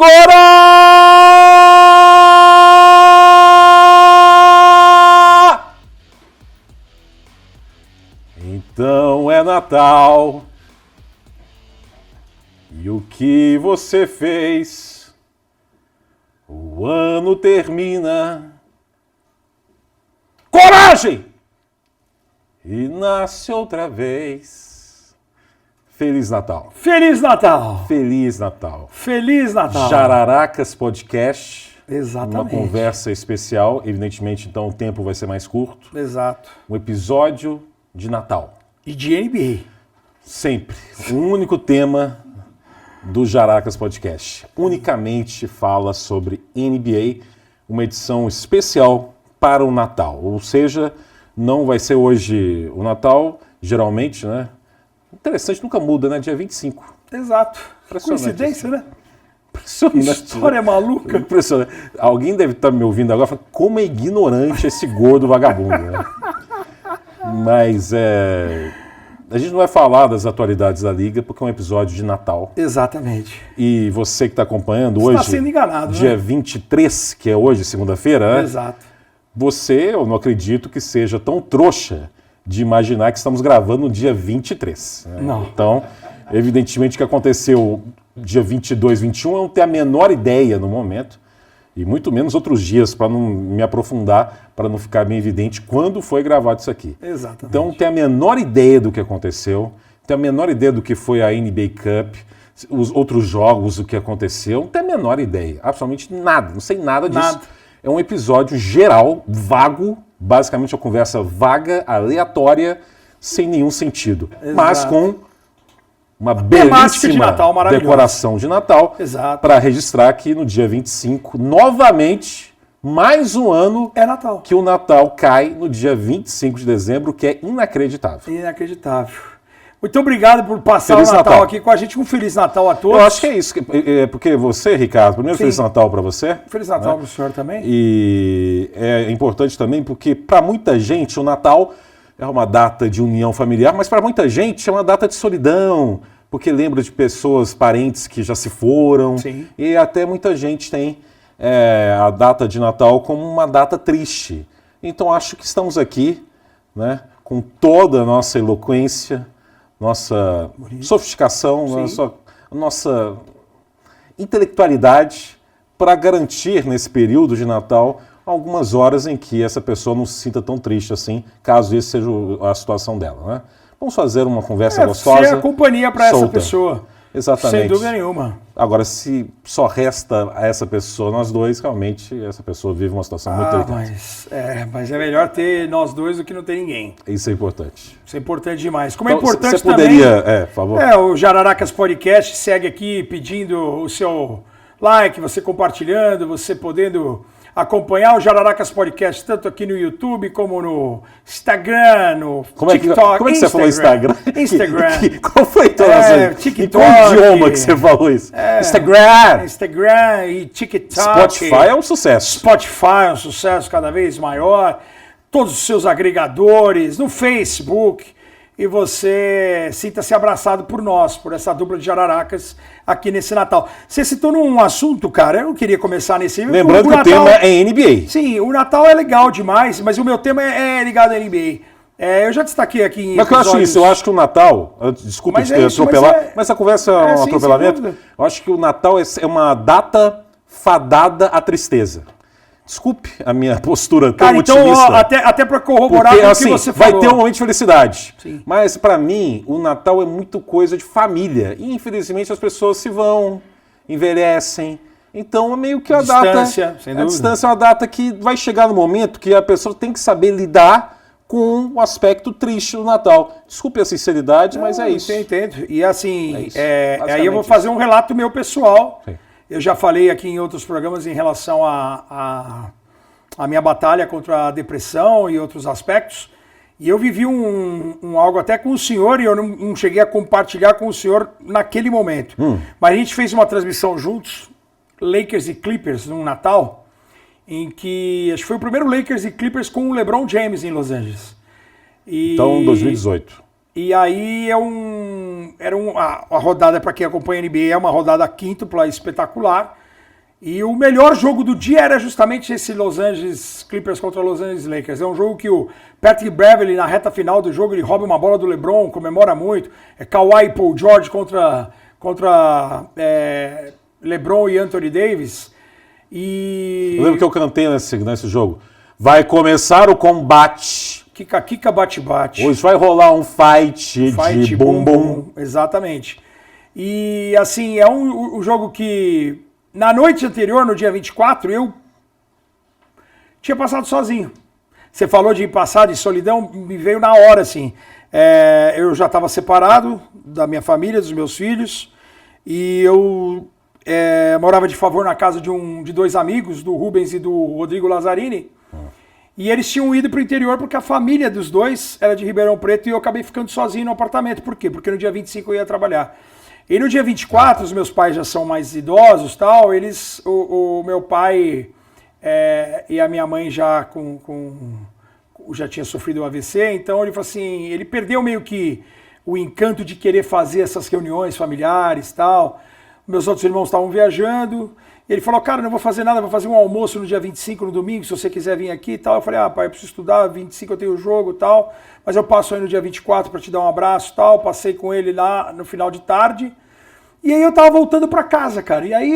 Cora! Então é Natal. E o que você fez? O ano termina. Coragem! E nasce outra vez. Feliz Natal. Feliz Natal. Feliz Natal. Feliz Natal. Jararacas Podcast. Exatamente. Uma conversa especial. Evidentemente, então, o tempo vai ser mais curto. Exato. Um episódio de Natal. E de NBA. Sempre. O único tema do Jararacas Podcast. Unicamente fala sobre NBA. Uma edição especial para o Natal. Ou seja, não vai ser hoje o Natal, geralmente, né? Interessante, nunca muda, né? Dia 25. Exato. Coincidência, Coincidência, né? Impressionante. Que história maluca. Impressionante. Alguém deve estar me ouvindo agora falando como é ignorante esse gordo vagabundo, né? Mas a gente não vai falar das atualidades da Liga, porque é um episódio de Natal. Exatamente. E você que está acompanhando Você hoje, está sendo enganado, dia né? 23, que é hoje, segunda-feira, né? Exato. Você, eu não acredito que seja tão trouxa de imaginar que estamos gravando no dia 23. Né? Não. Então, evidentemente, o que aconteceu dia 22, 21, eu não tenho a menor ideia no momento, e muito menos outros dias, para não me aprofundar, para não ficar bem evidente quando foi gravado isso aqui. Exatamente. Então, não tenho a menor ideia do que aconteceu, não tenho a menor ideia do que foi a NBA Cup, os outros jogos, o que aconteceu, não tenho a menor ideia, absolutamente nada, não sei nada disso. Nada. É um episódio geral, vago, basicamente uma conversa vaga, aleatória, sem nenhum sentido. Exato. Mas com uma temática de belíssima Natal maravilhosa. decoração de Natal, Exato. para registrar que no dia 25, novamente, mais um ano É Natal. que o Natal cai no dia 25 de dezembro, que é inacreditável. Inacreditável. Muito obrigado por passar Feliz o Natal, Natal aqui com a gente. Um Feliz Natal a todos. Eu acho que é isso, porque você, Ricardo, primeiro Sim. Feliz Natal para você. Feliz Natal para o senhor também. E é importante também porque para muita gente o Natal é uma data de união familiar, mas para muita gente é uma data de solidão, porque lembra de pessoas, parentes que já se foram. Sim. E até muita gente tem a data de Natal como uma data triste. Então acho que estamos aqui, né, com toda a nossa eloquência, nossa sofisticação, nossa intelectualidade para garantir nesse período de Natal algumas horas em que essa pessoa não se sinta tão triste assim, caso essa seja a situação dela, né? Vamos fazer uma conversa gostosa. Ser a companhia para essa pessoa. Exatamente. Sem dúvida nenhuma. Agora, se só resta a essa pessoa, nós dois, realmente, essa pessoa vive uma situação muito delicada. Mas é melhor ter nós dois do que não ter ninguém. Isso é importante. Isso é importante demais. Como Então, é importante você poderia, por favor? o Jararacas Podcast segue aqui pedindo o seu like, você compartilhando, você podendo acompanhar o Jararacas Podcast tanto aqui no YouTube como no Instagram, no TikTok. Como é que você falou Instagram? Instagram. Qual foi então TikTok. Em qual idioma que você falou isso? Instagram e TikTok. Spotify é um sucesso. Spotify é um sucesso cada vez maior. Todos os seus agregadores, no Facebook. E você sinta-se abraçado por nós, por essa dupla de Jararacas aqui nesse Natal. Você citou num assunto, cara, eu queria começar nesse... Lembrando que o tema é NBA. Sim, o Natal é legal demais, mas o meu tema é ligado à NBA. Eu já destaquei aqui em Mas que eu acho isso, eu acho que o Natal... Desculpa te atropelar, mas essa conversa é um atropelamento. Eu acho que o Natal é uma data fadada à tristeza. Desculpe a minha postura tão otimista. Então, até para corroborar porque, com o assim, que você falou. vai ter um momento de felicidade. Sim. Mas, para mim, o Natal é muito coisa de família. E, infelizmente, as pessoas se vão, envelhecem. Então, é meio que a Distância, sem dúvida. A distância é uma data que vai chegar no momento que a pessoa tem que saber lidar com o aspecto triste do Natal. Desculpe a sinceridade, mas é isso. Eu entendo. E, assim, Basicamente aí eu vou fazer um relato meu pessoal. Sim. Eu já falei aqui em outros programas em relação à minha batalha contra a depressão e outros aspectos. E eu vivi algo até com o senhor e eu não cheguei a compartilhar com o senhor naquele momento. Mas a gente fez uma transmissão juntos, Lakers e Clippers, num Natal, em que acho que foi o primeiro Lakers e Clippers com o LeBron James em Los Angeles. Então, 2018. E aí a rodada, para quem acompanha a NBA, é uma rodada quíntupla espetacular. E o melhor jogo do dia era justamente esse Los Angeles Clippers contra Los Angeles Lakers. É um jogo que o Patrick Beverley, na reta final do jogo, ele rouba uma bola do LeBron, comemora muito. É Kawhi e Paul George contra LeBron e Anthony Davis. E... Eu lembro que eu cantei nesse jogo. Vai começar o combate. Kika bate-bate. Hoje vai rolar um fight de bumbum. Exatamente. E assim, é um jogo que... Na noite anterior, no dia 24, eu tinha passado sozinho. Você falou de passar de solidão, me veio na hora, assim. Eu já estava separado da minha família, dos meus filhos, e eu morava de favor na casa de dois amigos, do Rubens e do Rodrigo Lazzarini, e eles tinham ido para o interior porque a família dos dois era de Ribeirão Preto e eu acabei ficando sozinho no apartamento. Por quê? Porque no dia 25 eu ia trabalhar. E no dia 24, os meus pais já são mais idosos, tal, o meu pai e a minha mãe já já tinha sofrido um AVC, então ele falou assim, ele perdeu meio que o encanto de querer fazer essas reuniões familiares, tal. Meus outros irmãos estavam viajando, e ele falou, cara, não vou fazer nada, vou fazer um almoço no dia 25, no domingo, se você quiser vir aqui e tal. Eu falei, pai, eu preciso estudar, 25 eu tenho jogo e tal, mas eu passo aí no dia 24 para te dar um abraço e tal. Passei com ele lá no final de tarde, e aí eu tava voltando para casa, cara, e aí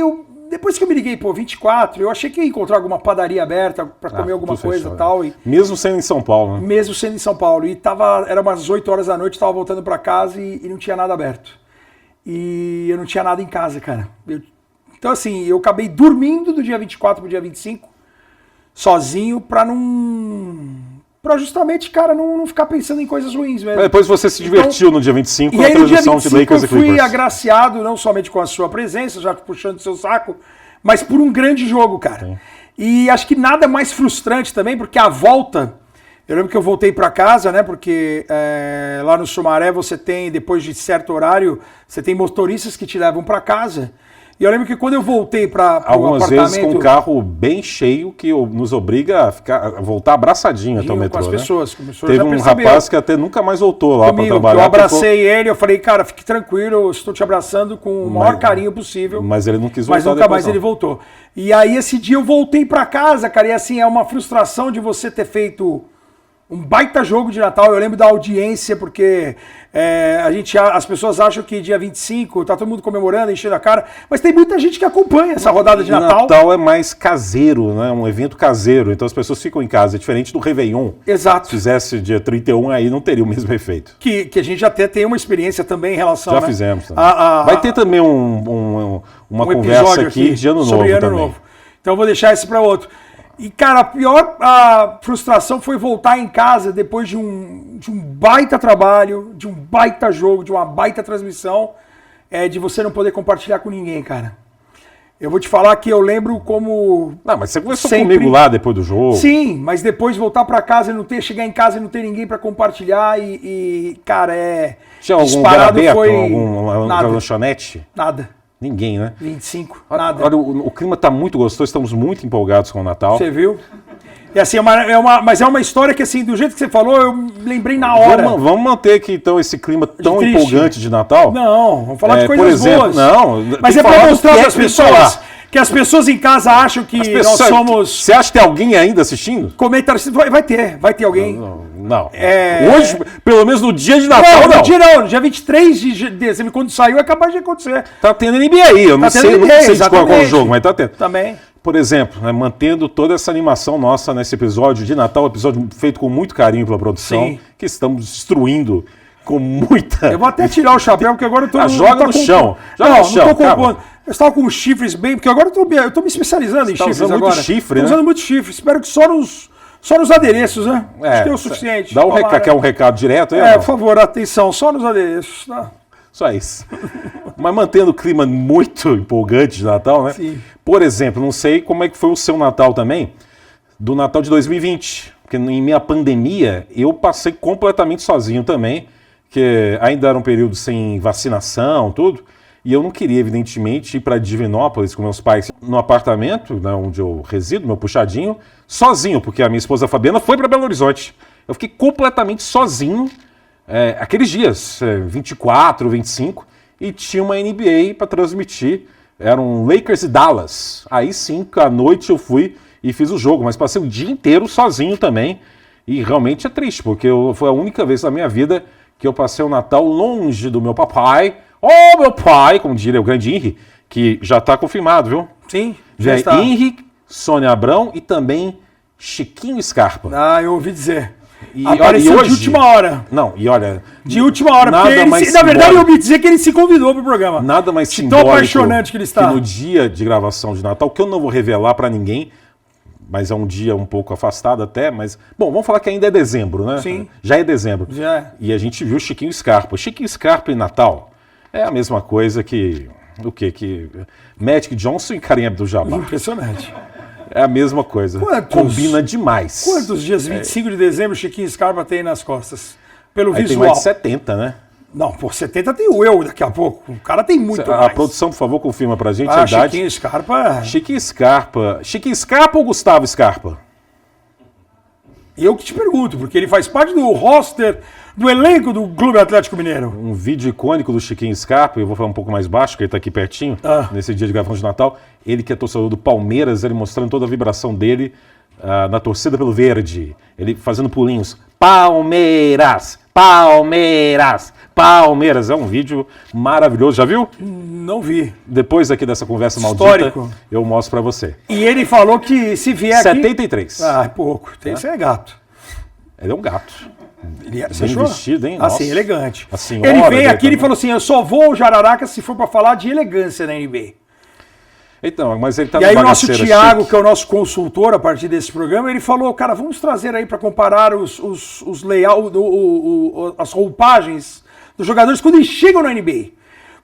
depois que eu me liguei, 24, eu achei que ia encontrar alguma padaria aberta para comer alguma coisa e tal. Mesmo sendo em São Paulo, né? Mesmo sendo em São Paulo, e era umas 8 horas da noite, tava voltando para casa e não tinha nada aberto. E eu não tinha nada em casa, cara. Então, assim, eu acabei dormindo do dia 24 pro dia 25, sozinho, pra justamente, cara, não ficar pensando em coisas ruins mesmo. Mas depois você se divertiu no dia 25 com a transmissão de Lakers e Clippers. Eu fui agraciado, não somente com a sua presença, já puxando o seu saco, mas por um grande jogo, cara. Sim. E acho que nada mais frustrante também, porque a volta... Eu lembro que eu voltei para casa, né? Porque lá no Sumaré você tem, depois de certo horário, você tem motoristas que te levam para casa. E eu lembro que quando eu voltei para o apartamento... Algumas vezes com um carro bem cheio que nos obriga a voltar abraçadinho até o metrô, com as pessoas. Né? Teve um rapaz que até nunca mais voltou lá para trabalhar. Eu abracei ele, eu falei, cara, fique tranquilo, eu estou te abraçando com o maior carinho possível. Mas ele não quis voltar. Mas nunca mais ele voltou. E aí esse dia eu voltei para casa, cara, e assim, é uma frustração de você ter feito... um baita jogo de Natal. Eu lembro da audiência, porque as pessoas acham que dia 25 tá todo mundo comemorando, enchendo a cara, mas tem muita gente que acompanha essa rodada de Natal. O Natal é mais caseiro, né? Um evento caseiro, então as pessoas ficam em casa, diferente do Réveillon. Exato. Se fizesse dia 31, aí não teria o mesmo efeito. Que a gente até tem uma experiência também em relação... Já fizemos. Vai ter também uma conversa aqui de Ano Novo também. Então eu vou deixar esse para outro. E, cara, a frustração foi voltar em casa depois de um baita trabalho, de um baita jogo, de uma baita transmissão, de você não poder compartilhar com ninguém, cara. Eu vou te falar que eu lembro como... Não, mas você conversou comigo lá depois do jogo. Sim, mas depois voltar pra casa e chegar em casa e não ter ninguém pra compartilhar cara, Tinha algum lugar aberto, alguma lanchonete? Nada. Ninguém, né? 25, nada. Olha, o clima tá muito gostoso, estamos muito empolgados com o Natal. Você viu? E assim, mas é uma história que, assim, do jeito que você falou, eu lembrei na hora. Vamos manter aqui, então, esse clima tão empolgante de Natal? Não, vamos falar de coisas boas. Não, mas é para mostrar para as pessoas que as pessoas em casa acham que nós somos... Você acha que tem alguém ainda assistindo? Comentários, vai ter alguém. Não. Hoje, pelo menos no dia de Natal, não. No dia 23 de dezembro, quando saiu, é capaz de acontecer. Tá tendo NBA aí, eu não sei de qual é o jogo, mas tá tendo. Também. Por exemplo, mantendo toda essa animação nossa nesse episódio de Natal, episódio feito com muito carinho pela produção, Sim. que estamos destruindo com muita... Eu vou até tirar o chapéu, porque agora eu tô... Joga no chão. Não tô compondo. Eu estava com chifres bem, porque agora eu tô me especializando em chifres agora. Muito chifre, né? Tô usando muito chifre. Espero que só nos adereços, né? Acho que é o suficiente. Dá quer um recado direto aí? Por favor, atenção, só nos adereços, tá? Só isso. Mas mantendo o clima muito empolgante de Natal, né? Sim. Por exemplo, não sei como é que foi o seu Natal também, do Natal de 2020. Porque em minha pandemia, eu passei completamente sozinho também, que ainda era um período sem vacinação, tudo. E eu não queria, evidentemente, ir para Divinópolis com meus pais no apartamento, né, onde eu resido, meu puxadinho, sozinho, porque a minha esposa Fabiana foi para Belo Horizonte. Eu fiquei completamente sozinho aqueles dias, 24, 25, e tinha uma NBA para transmitir Eram Lakers e Dallas. Aí sim, à noite eu fui e fiz o jogo, mas passei o dia inteiro sozinho também. E realmente é triste, porque foi a única vez na minha vida que eu passei o Natal longe do meu papai. Oh, meu pai, como diria o grande Henry, que já está confirmado, viu? Sim, Já é está. Henry, Sônia Abrão e também Chiquinho Scarpa. Ah, eu ouvi dizer. E Apareceu olha, e hoje, de última hora. Não, e olha... De última hora, nada porque ele mais na verdade eu simbólico. ouvi dizer que ele se convidou pro programa. Nada mais De tão simbólico apaixonante que ele está. no dia de gravação de Natal, que eu não vou revelar para ninguém, mas é um dia um pouco afastado até, mas... Bom, vamos falar que ainda é dezembro, né? Sim. Já é dezembro. Já é. E a gente viu Chiquinho Scarpa. Chiquinho Scarpa e Natal é a mesma coisa que... O quê? Que Magic Johnson e Kareem Abdul-Jabbar. Impressionante. É a mesma coisa. Combina demais. Quantos dias 25 de dezembro Chiquinho Scarpa tem nas costas? Pelo Aí tem visual. mais de 70, né? Não, por 70 tem o eu daqui a pouco. O cara tem muito A mais. produção, por favor, confirma pra gente a idade. Chiquinho Scarpa... Chiquinho Scarpa. Chiquinho Scarpa ou Gustavo Scarpa? Eu que te pergunto, porque ele faz parte do roster, do elenco do Clube Atlético Mineiro. Um vídeo icônico do Chiquinho Scarpa, eu vou falar um pouco mais baixo, porque ele tá aqui pertinho, nesse dia de gravação de Natal. Ele que é torcedor do Palmeiras, ele mostrando toda a vibração dele na torcida pelo verde. Ele fazendo pulinhos. Palmeiras! Palmeiras! Palmeiras! É um vídeo maravilhoso, já viu? Não vi. Depois aqui dessa conversa Histórico. maldita, eu mostro pra você. E ele falou que se vier aqui... 73. Ah, é pouco. Esse é gato. Ele é um gato. Ele é, Bem vestido, hein? Assim, Nossa. elegante. A senhora Ele veio dele aqui e também. falou assim, eu só vou ao Jararaca se for para falar de elegância na NBA. Então, mas ele tá E aí no o nosso bagaceira Thiago, chique. que é o nosso consultor a partir desse programa, ele falou, cara, vamos trazer aí para comparar os layout, as roupagens dos jogadores quando eles chegam na NBA.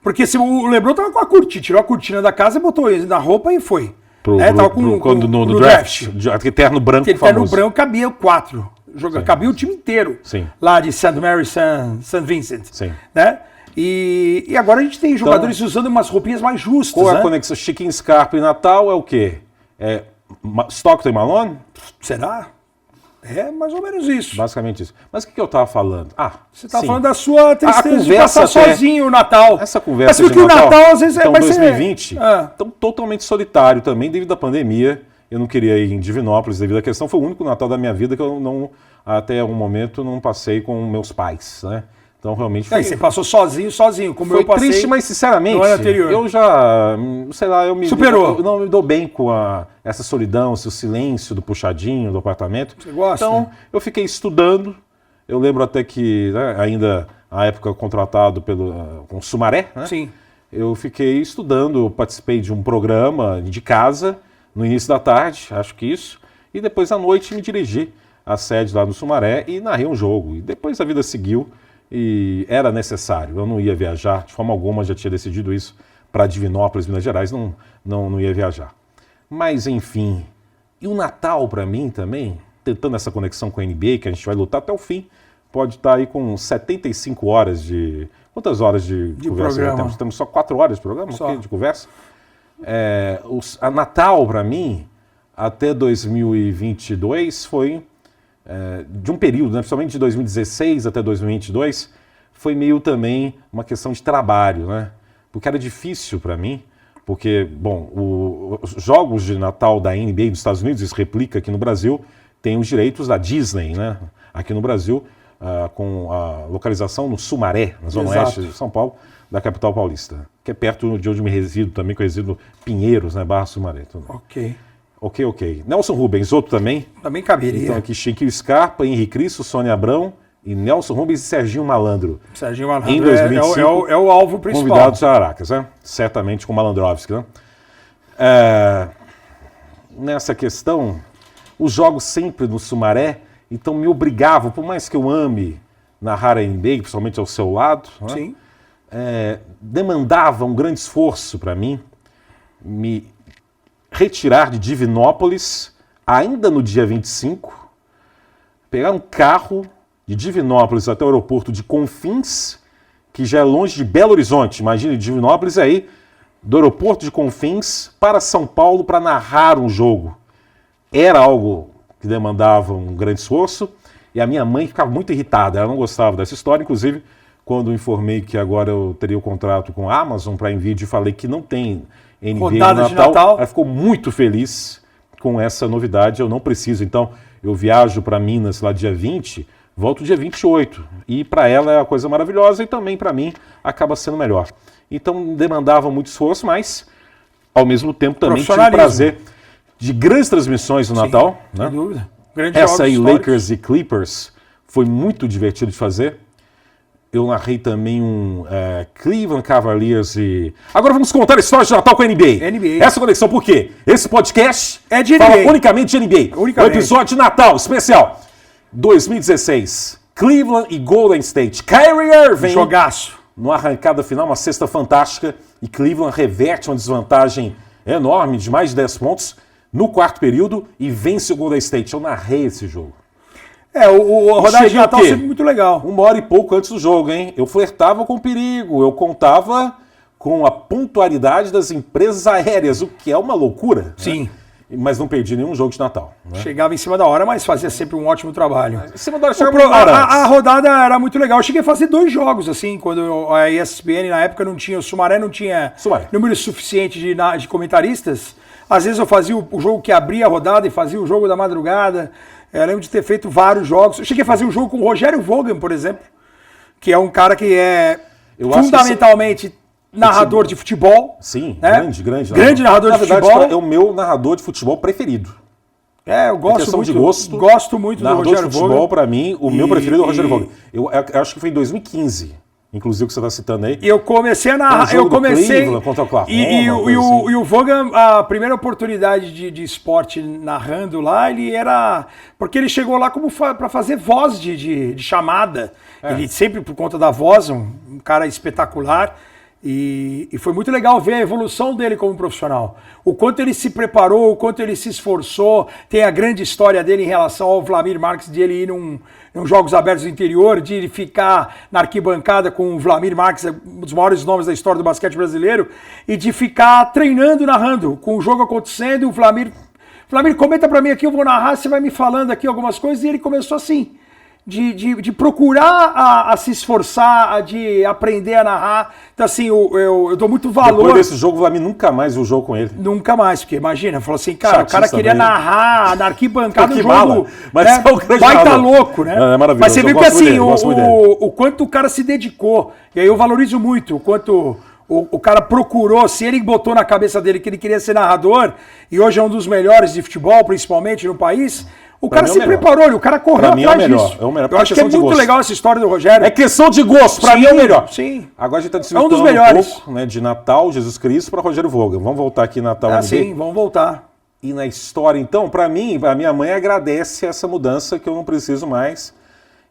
Porque se o LeBron tava com a cortina, tirou a cortina da casa, botou na roupa e foi. Tava Quando no draft. Terno branco Aquele terno famoso. branco cabia 4. Cabia o time inteiro. Sim. Lá de St. Mary, St. Vincent. Sim. Né? E agora a gente tem jogadores usando umas roupinhas mais justas. Qual é né? a conexão? Chiquinho Scarpa e Natal é o quê? É Stockton e Malone? Será? É mais ou menos isso. Basicamente isso. Mas o que eu tava falando? Você tá sim. falando da sua tristeza de conversa passar até- sozinho o Natal. Essa conversa Mas de porque Natal, o Natal às vezes então, vai 2020, ser... então, totalmente solitário também, devido à pandemia. Eu não queria ir em Divinópolis devido à questão. Foi o único Natal da minha vida que eu não, até um momento, não passei com meus pais, né? Então, realmente foi... Aí você passou sozinho, como Foi eu passei. triste, mas sinceramente, no ano anterior. eu já, sei lá, eu me... Superou. Eu não me dou bem com essa solidão, esse silêncio do puxadinho, do apartamento. Você gosta? Então, eu fiquei estudando. Eu lembro até que, né, ainda, na época, contratado com o Sumaré, né? Sim. Eu fiquei estudando, eu participei de um programa de casa, no início da tarde, acho que isso, e depois à noite me dirigi à sede lá do Sumaré e narrei um jogo. E depois a vida seguiu e era necessário, eu não ia viajar, de forma alguma já tinha decidido isso, para Divinópolis, Minas Gerais, não ia viajar. Mas enfim, e o Natal para mim também, tentando essa conexão com a NBA, que a gente vai lutar até o fim, pode estar aí com 75 horas de... Quantas horas de conversa programa. temos? Temos só 4 horas de programa Só. de conversa? A Natal, para mim, até 2022, foi de um período, né, principalmente de 2016 até 2022, foi meio também uma questão de trabalho, né? Porque era difícil para mim, porque, bom, os jogos de Natal da NBA dos Estados Unidos, isso replica aqui no Brasil, tem os direitos da Disney, né? Aqui no Brasil, com a localização no Sumaré, na zona Exato. oeste de São Paulo, da capital paulista, que é perto de onde eu me resido também, que eu resido Pinheiros, né, Barra Sumaré. Tudo. Ok. Ok. Nelson Rubens, outro também. Também caberia. Então aqui Chiquinho Scarpa, Henrique Cristo, Sônia Abrão e Nelson Rubens e Serginho Malandro. Serginho Malandro Em 2025, é o alvo principal. Convidados de Aracas, né? Certamente com Malandrovski, né? Nessa questão, os jogos sempre no Sumaré, então me obrigavam, por mais que eu ame narrar a NBA, principalmente ao seu lado, né? Sim. Demandava um grande esforço para mim me retirar de Divinópolis, ainda no dia 25, pegar um carro de Divinópolis até o aeroporto de Confins, que já é longe de Belo Horizonte. Imagine Divinópolis aí, do aeroporto de Confins para São Paulo para narrar um jogo. Era algo que demandava um grande esforço e a minha mãe ficava muito irritada, ela não gostava dessa história, inclusive quando eu informei que agora eu teria o contrato com a Amazon Prime Video e falei que não tem NBA Rodada no de Natal. Ela ficou muito feliz com essa novidade. Eu não preciso, então eu viajo para Minas lá dia 20, volto dia 28. E para ela é uma coisa maravilhosa e também para mim acaba sendo melhor. Então demandava muito esforço, mas ao mesmo tempo também tive o prazer de grandes transmissões no Natal. Sem né? dúvida. Grandes Essa aí, jogos Lakers e Clippers, foi muito divertido de fazer. Eu narrei também um Cleveland Cavaliers e... Agora vamos contar a história de Natal com a NBA. NBA. Essa conexão, por quê? Esse podcast é de fala NBA. unicamente de NBA. O episódio de Natal especial. 2016. Cleveland e Golden State. Kyrie Irving. Jogaço. Numa arrancada final, uma cesta fantástica. E Cleveland reverte uma desvantagem enorme de mais de 10 pontos no quarto período e vence o Golden State. Eu narrei esse jogo. A rodada de Natal sempre muito legal. 1 hora e pouco antes do jogo, hein? Eu flertava com o perigo, eu contava com a pontualidade das empresas aéreas, o que é uma loucura. Sim. Né? Mas não perdi nenhum jogo de Natal. Né? Chegava em cima da hora, mas fazia sempre um ótimo trabalho. Em cima da hora, chegava uma hora a rodada era muito legal. Eu cheguei a fazer 2 jogos, assim, quando a ESPN na época não tinha, o Sumaré não tinha número suficiente de comentaristas. Às vezes eu fazia o jogo que abria a rodada e fazia o jogo da madrugada. Eu lembro de ter feito vários jogos. Eu cheguei a fazer um jogo com o Rogério Vogan, por exemplo, que é um cara que é fundamentalmente narrador de futebol. Sim, né? Grande narrador de futebol. É o meu narrador de futebol preferido. Eu gosto muito. De gosto, gosto muito do Rogério Vogan. De futebol, para mim, o meu preferido é o Rogério Vogan. Eu acho que foi em 2015. Inclusive o que você está citando aí. Eu comecei a narrar. Eu comecei. Contra o Oklahoma, e o Vogan, a primeira oportunidade de esporte narrando lá, ele era. Porque ele chegou lá como para fazer voz de chamada. Ele sempre, por conta da voz, um cara espetacular. E foi muito legal ver a evolução dele como profissional. O quanto ele se preparou, o quanto ele se esforçou. Tem a grande história dele em relação ao Vladimir Marques, de ele ir num Jogos Abertos do Interior, de ele ficar na arquibancada com o Vladimir Marques, um dos maiores nomes da história do basquete brasileiro, e de ficar treinando, narrando, com o jogo acontecendo, o Vladimir, comenta pra mim aqui, eu vou narrar, você vai me falando aqui algumas coisas, e ele começou assim. De procurar a se esforçar, de aprender a narrar. Então, assim, eu dou muito valor. Depois desse jogo, o Vladimir nunca mais viu o jogo com ele. Nunca mais, porque imagina, falou assim, cara, o cara queria narrar na arquibancada do jogo. Mas né? Vai tá louco, né? É maravilhoso. Mas você viu que assim, o quanto o cara se dedicou, e aí eu valorizo muito o quanto o cara procurou, se ele botou na cabeça dele que ele queria ser narrador, e hoje é um dos melhores de futebol, principalmente no país. O cara se preparou, o cara correu atrás disso. Eu acho que é muito legal essa história do Rogério. É questão de gosto, pra mim é o melhor. Sim. Agora a gente está desvirtuando um pouco, né, de Natal, Jesus Cristo, para Rogério Vogan. Vamos voltar aqui Natal NBA. Sim, vamos voltar. E na história, então, pra mim, a minha mãe agradece essa mudança que eu não preciso mais.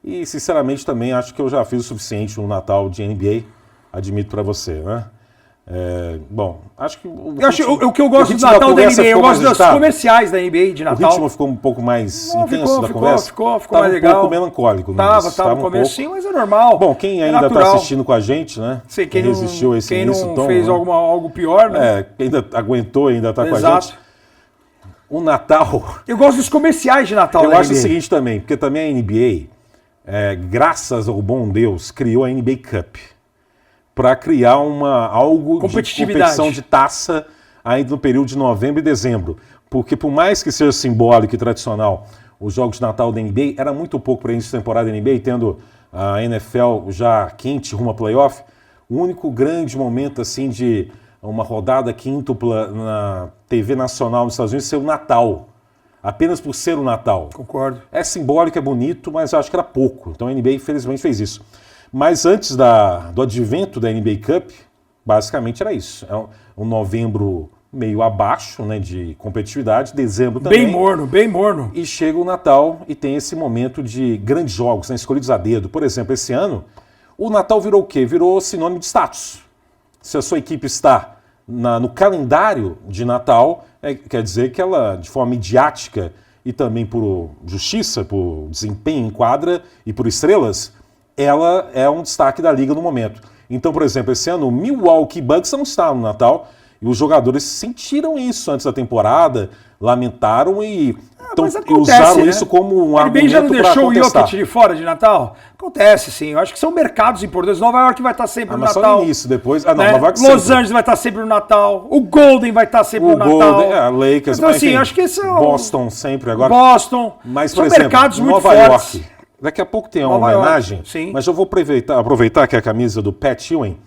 E, sinceramente, também acho que eu já fiz o suficiente no Natal de NBA. Admito pra você, né? Bom, acho que... O que eu gosto do Natal da NBA, eu gosto dos comerciais da NBA de Natal. O ritmo ficou um pouco mais intenso da conversa. Ficou mais legal. Um pouco melancólico. Tava no começo, sim, mas é normal. Bom, quem ainda está assistindo com a gente, né? Sei, quem resistiu a esse início, não fez algo pior, né? Quem ainda aguentou, ainda está com a gente. O Natal... Eu gosto dos comerciais de Natal da NBA. Eu acho o seguinte também, porque também a NBA, graças ao bom Deus, criou a NBA Cup. Para criar algo de competição de taça ainda no período de novembro e dezembro. Porque por mais que seja simbólico e tradicional, os jogos de Natal da NBA, era muito pouco para início de temporada da NBA, tendo a NFL já quente rumo a playoff. O único grande momento assim de uma rodada quíntupla na TV nacional nos Estados Unidos ser o Natal. Apenas por ser o Natal. Concordo. É simbólico, é bonito, mas eu acho que era pouco. Então a NBA infelizmente fez isso. Mas antes do advento da NBA Cup, basicamente era isso. É um novembro meio abaixo, né, de competitividade, dezembro também. Bem morno. E chega o Natal e tem esse momento de grandes jogos, né, escolhidos a dedo. Por exemplo, esse ano, o Natal virou o quê? Virou sinônimo de status. Se a sua equipe está no calendário de Natal, quer dizer que ela, de forma midiática e também por justiça, por desempenho em quadra e por estrelas, ela é um destaque da liga no momento. Então, por exemplo, esse ano o Milwaukee Bucks não está no Natal e os jogadores sentiram isso antes da temporada, lamentaram e Então, mas acontece, usaram né? isso como um Ele argumento bem já não para deixou o contestar. Jokic de fora de Natal? Acontece, sim. Eu acho que são mercados importantes. Nova York vai estar sempre no Mas Natal. só no início, depois... Ah, não, né? Nova York Los sempre. Angeles vai estar sempre no Natal. O Golden vai estar sempre O no Natal. Golden, a Lakers... Então, assim, enfim, acho que são... Boston sempre agora. Boston. Mas, são por exemplo, mercados muito Nova fortes. York. Daqui a pouco tem uma Nova York, homenagem, sim. mas eu vou aproveitar que é a camisa do Pat Ewing.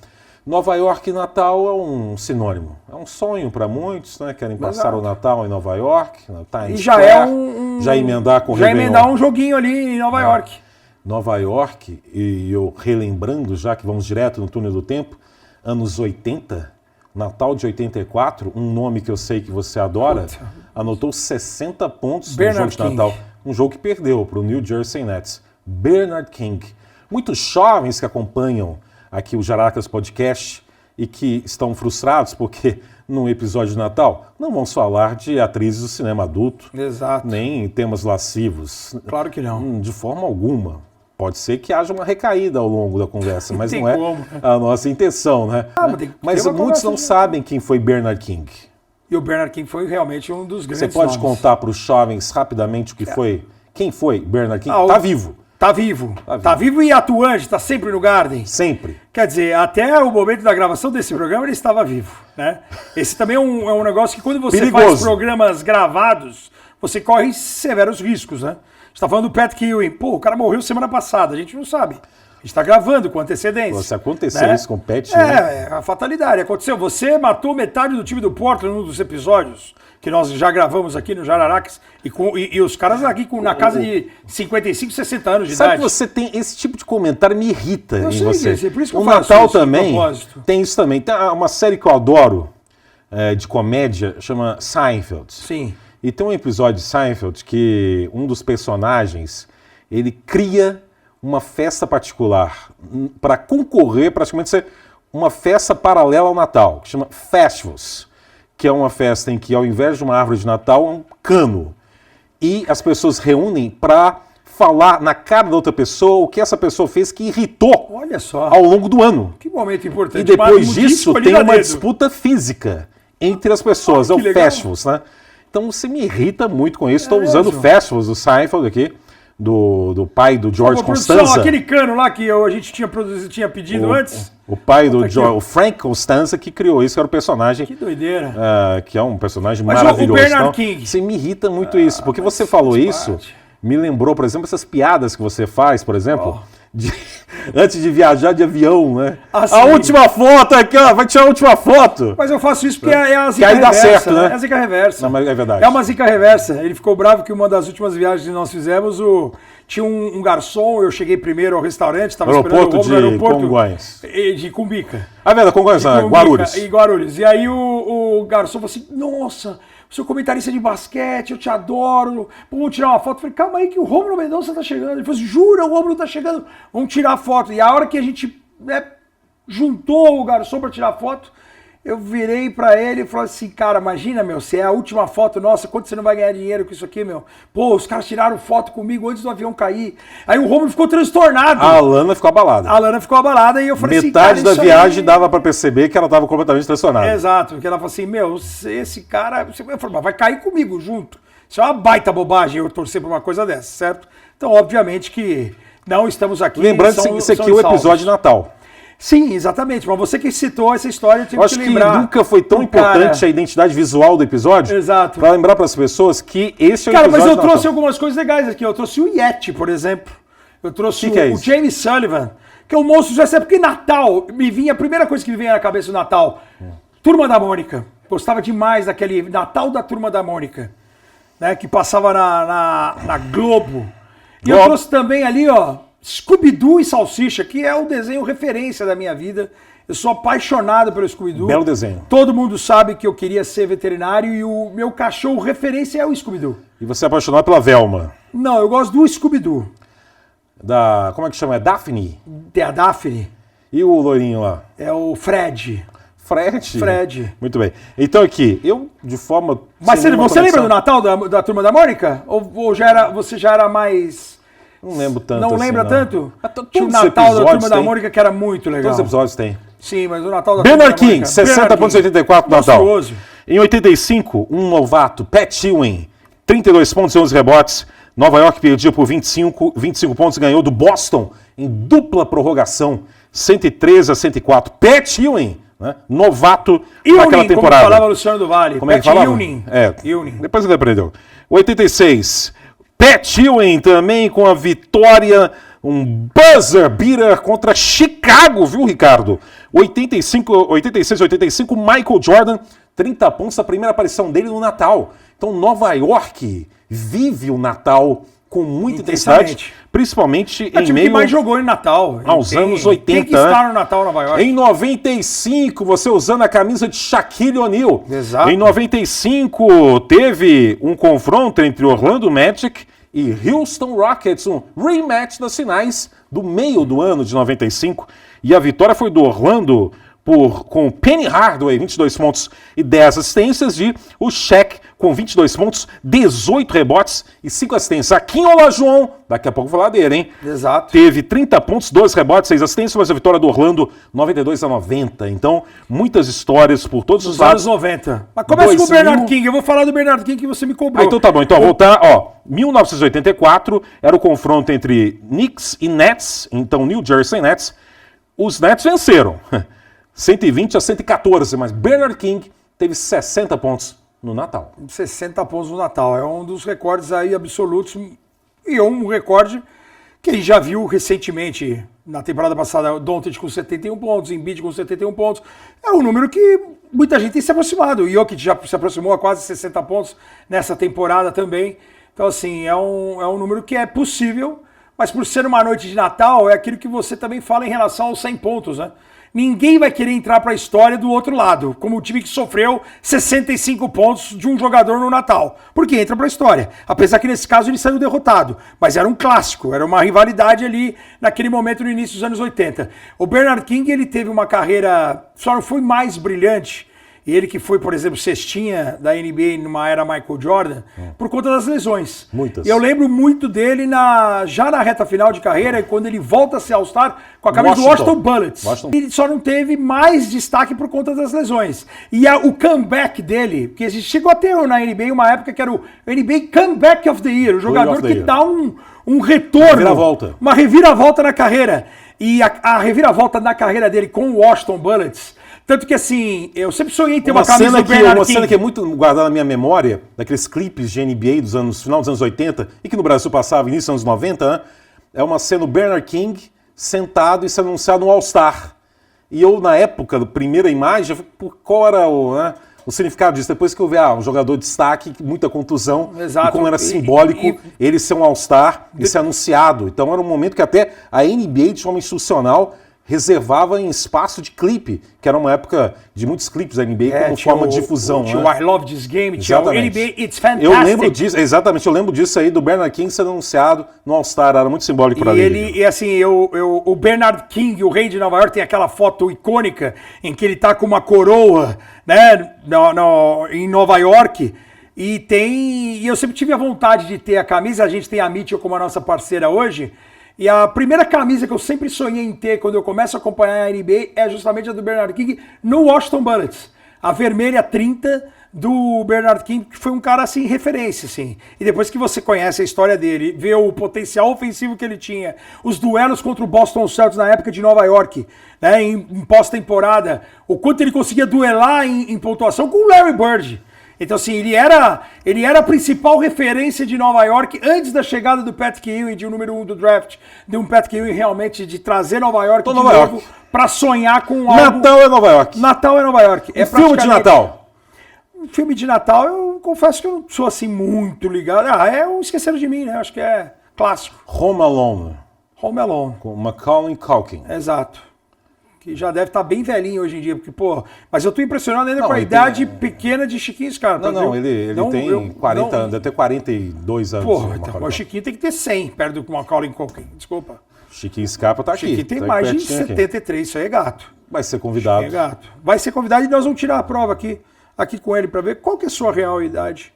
Nova York e Natal é um sinônimo. É um sonho para muitos, né? Querem passar Exato. o Natal em Nova York, na Times E já Square, é um... já emendar com o Já Réveillon. emendar um joguinho ali em Nova York. Nova York, e eu relembrando já que vamos direto no túnel do tempo, anos 80, Natal de 84, um nome que eu sei que você adora, Puta. anotou 60 pontos no Bernard jogo de King. Natal. Um jogo que perdeu para o New Jersey Nets. Bernard King. Muitos jovens que acompanham aqui o Jaracas Podcast e que estão frustrados porque num episódio de Natal não vamos falar de atrizes do cinema adulto, Exato. nem temas lascivos. Claro que não. De forma alguma. Pode ser que haja uma recaída ao longo da conversa, mas Tem não é como, né? a nossa intenção, né? mas tem que Mas ter uma muitos conversa não de- sabem quem foi Bernard King. E o Bernard King foi realmente um dos grandes Você pode nomes. contar para os jovens rapidamente o que foi? Quem foi Bernard King? Ah, Tá vivo, Tá vivo. Tá vivo. Tá vivo e atuante, tá sempre no Garden. sempre. Quer dizer, até o momento da gravação desse programa ele estava vivo, né? Esse também é um negócio que quando você faz Perigoso. programas gravados, você corre severos riscos, né? A gente tá falando do Pat Ewing. Pô, o cara morreu semana passada, a gente não sabe. A gente tá gravando com antecedência. Se acontecer né? isso com o Pat Ewing... É a fatalidade. Aconteceu. Você matou metade do time do Portland num dos episódios que nós já gravamos aqui no Jararax e os caras aqui na casa de 55, 60 anos de Sabe idade. que você tem esse tipo de comentário me irrita Eu em sei você. disso, é por isso que eu O faço Natal isso de também propósito. tem isso também. Tem uma série que eu adoro de comédia, chama Seinfeld. Sim. E tem um episódio de Seinfeld que um dos personagens, ele cria uma festa particular para concorrer, praticamente ser uma festa paralela ao Natal, que chama Festivals, que é uma festa em que ao invés de uma árvore de Natal é um cano. E as pessoas reúnem para falar na cara da outra pessoa o que essa pessoa fez que irritou Olha só. ao longo do ano. Que momento importante. E depois Mas disso escolhido tem a uma dedo. disputa física entre as pessoas, Ah, é o que legal. Festivals, né? Então você me irrita muito com isso. Estou usando o mesmo? Festivals do Seinfeld aqui, do pai do George Ô, produção, Costanza. aquele cano lá que a gente tinha pedido antes. O pai do Aqui, ó. o Frank Costanza que criou isso, que era o personagem. Que doideira. Que é um personagem Mas o maravilhoso. Bernard Então, King. você me irrita muito isso, porque você falou faz isso, parte. me lembrou, por exemplo, essas piadas que você faz, por exemplo, antes de viajar de avião, né? Ah, a sim. última foto aqui, ó, vai tirar a última foto. Mas eu faço isso porque é a Que zica aí dá reversa. certo, né? É a zica reversa. Não, mas é verdade. É uma zica reversa. Ele ficou bravo que uma das últimas viagens que nós fizemos, tinha um garçom, eu cheguei primeiro ao restaurante, estava esperando o Aeroporto Romulo no de aeroporto. Congonhas. De Cumbica. Ah, verdade, Congonhas, não, Cumbica, Guarulhos. Em Guarulhos. E aí o garçom falou assim, nossa, seu comentarista de basquete, eu te adoro, vamos tirar uma foto. Eu falei, calma aí que o Rômulo Mendonça tá chegando. Ele falou assim, jura, o Rômulo tá chegando, vamos tirar a foto. E a hora que a gente juntou o garçom para tirar a foto, eu virei pra ele e falei assim, cara, imagina, meu, se é a última foto nossa, quanto você não vai ganhar dinheiro com isso aqui, meu? Pô, os caras tiraram foto comigo antes do avião cair. Aí o Romulo ficou transtornado. A Lana ficou abalada. A Lana ficou abalada e eu falei assim, Metade cara, da isso viagem aí... dava pra perceber que ela estava completamente transtornada. Exato, porque ela falou assim, meu, esse cara... Eu falei, mas vai cair comigo junto. Isso é uma baita bobagem eu torcer por uma coisa dessa, certo? Então, obviamente que não estamos aqui... Lembrando que isso aqui é o episódio de Natal. Sim, exatamente. Mas você que citou essa história, eu tive Eu acho que que lembrar. nunca foi tão do cara. importante a identidade visual do episódio. Exato. Pra lembrar para as pessoas que esse é o Cara, episódio mas eu de trouxe Natal. algumas coisas legais aqui. Eu trouxe o Yeti, por exemplo. Eu trouxe Que é o isso? James Sullivan, que é um monstro já sabe porque Natal, a primeira coisa que me vinha na cabeça do Natal, Turma da Mônica. Gostava demais daquele Natal da Turma da Mônica, né, que passava na Globo. E eu Globo. trouxe também ali, ó, Scooby-Doo e Salsicha, que é o desenho referência da minha vida. Eu sou apaixonado pelo Scooby-Doo. Belo desenho. Todo mundo sabe que eu queria ser veterinário e o meu cachorro referência é o Scooby-Doo. E você é apaixonado pela Velma. Não, eu gosto do Scooby-Doo. Como é que chama? É Daphne? Tem a Daphne, E o loirinho lá? é o Fred. Fred. Fred. Muito bem. Então aqui, eu de forma... Mas sem nenhuma você lembra do conexão- Natal da Turma da Mônica? Ou você já era mais... Não lembro tanto Não assim, lembra não. tanto? Ah, todos Tinha o os Natal da episódios Turma da tem. Mônica que era muito legal. Todos os episódios tem. Sim, mas o Natal da Bernard Turma da King, Mônica... 60 Bernard pontos King. 84 no Natal. Monstruoso. Em 85, um novato, Pat Ewing, 32 pontos e 11 rebotes. Nova York perdia por 25 pontos e ganhou do Boston em dupla prorrogação, 113-104. Pat Ewing, né? Novato naquela temporada. Como falava Luciano do Vale. Como é que falava? Ewing. Depois ele aprendeu. 86. Pat Ewing também com a vitória, um buzzer beater contra Chicago, viu, Ricardo? 86-85, Michael Jordan, 30 pontos, a primeira aparição dele no Natal. Então, Nova York vive o Natal com muita intensidade, principalmente em meio... que mais jogou em Natal. Aos anos 80. Tem que estar no Natal, Nova York. Em 95, você usando a camisa de Shaquille O'Neal. Exato. Em 95, teve um confronto entre Orlando Magic e Houston Rockets, um rematch das finais do meio do ano de 95. E a vitória foi do Orlando com Penny Hardaway, 22 pontos e 10 assistências, e o Shaq com 22 pontos, 18 rebotes e 5 assistências. Aqui Olajuwon, daqui a pouco vou falar dele, hein? Exato. Teve 30 pontos, 2 rebotes, 6 assistências, mas a vitória do Orlando, 92-90. Então, muitas histórias por todos os lados. Anos 90. Mas começa com o Bernard King. Eu vou falar do Bernard King que você me cobrou. Então tá bom. Então, voltar, 1984 era o confronto entre Knicks e Nets, então New Jersey Nets. Os Nets venceram. 120-114, mas Bernard King teve 60 pontos no Natal. 60 pontos no Natal, é um dos recordes aí absolutos, e um recorde que a gente já viu recentemente, na temporada passada, Doncic com 71 pontos, Embiid com 71 pontos, é um número que muita gente tem se aproximado, o Jokic já se aproximou a quase 60 pontos nessa temporada também, então assim, é um número que é possível, mas por ser uma noite de Natal, é aquilo que você também fala em relação aos 100 pontos, né? Ninguém vai querer entrar para a história do outro lado, como o time que sofreu 65 pontos de um jogador no Natal. Porque entra para a história. Apesar que nesse caso ele saiu derrotado. Mas era um clássico, era uma rivalidade ali naquele momento no início dos anos 80. O Bernard King, ele teve uma carreira, só não foi mais brilhante, e ele que foi, por exemplo, cestinha da NBA numa era Michael Jordan, por conta das lesões. Muitas. E eu lembro muito dele já na reta final de carreira, quando ele volta a ser All-Star com a camisa do Washington Bullets. Ele só não teve mais destaque por conta das lesões. E o comeback dele, porque chegou a ter na NBA uma época que era o NBA Comeback of the Year, o jogador que dá um retorno, uma reviravolta na carreira. E a reviravolta na carreira dele com o Washington Bullets, tanto que assim, eu sempre sonhei em ter uma camisa do Bernard King. Uma cena que é muito guardada na minha memória, daqueles clipes de NBA final dos anos 80, e que no Brasil passava início dos anos 90, né? É uma cena do Bernard King sentado e se anunciado no All-Star. E eu, na época, da primeira imagem, qual era o significado disso? Depois que eu vi um jogador de destaque, muita contusão, exato, e como era simbólico ele ser um All-Star e ser anunciado. Então era um momento que até a NBA, de forma institucional, reservava em espaço de clipe, que era uma época de muitos clipes da NBA como forma de difusão. Tinha o I Love This Game, tinha o NBA It's Fantastic. Eu lembro disso, exatamente, eu lembro disso aí, do Bernard King sendo anunciado no All-Star, era muito simbólico para ele. E assim, o Bernard King, o rei de Nova York, tem aquela foto icônica em que ele tá com uma coroa, né, em Nova York, e eu sempre tive a vontade de ter a camisa, a gente tem a Mitchell como a nossa parceira hoje, e a primeira camisa que eu sempre sonhei em ter quando eu começo a acompanhar a NBA é justamente a do Bernard King no Washington Bullets. A vermelha 30 do Bernard King, que foi um cara assim, referência, assim. E depois que você conhece a história dele, vê o potencial ofensivo que ele tinha, os duelos contra o Boston Celtics na época de Nova York, né, em pós-temporada, o quanto ele conseguia duelar em pontuação com o Larry Bird. Então, assim, ele era a principal referência de Nova York antes da chegada do Patrick Ewing, de um número 1 do draft, de um Patrick Ewing realmente de trazer Nova York de novo para sonhar com algo... Natal é Nova York. Natal é Nova York. É filme de Natal. Um filme de Natal, eu confesso que eu não sou assim muito ligado. É o Esqueceram de Mim, né? Acho que é clássico. Home Alone. Home Alone. Com Macaulay Culkin. Exato. Que já deve estar bem velhinho hoje em dia, porque, pô... Mas eu tô impressionado ainda com a idade pequena de Chiquinho Scarpa. Não, ele tem 40 anos, deve ter 42 anos. Porra, então, o Chiquinho tem que ter 100 perto do Macaulay Culkin, desculpa. Chiquinho Scarpa tá aqui. Chiquinho tem mais de 73, isso aí é gato. Vai ser convidado. Chiquinho é gato. Vai ser convidado e nós vamos tirar a prova aqui com ele, para ver qual que é a sua real idade.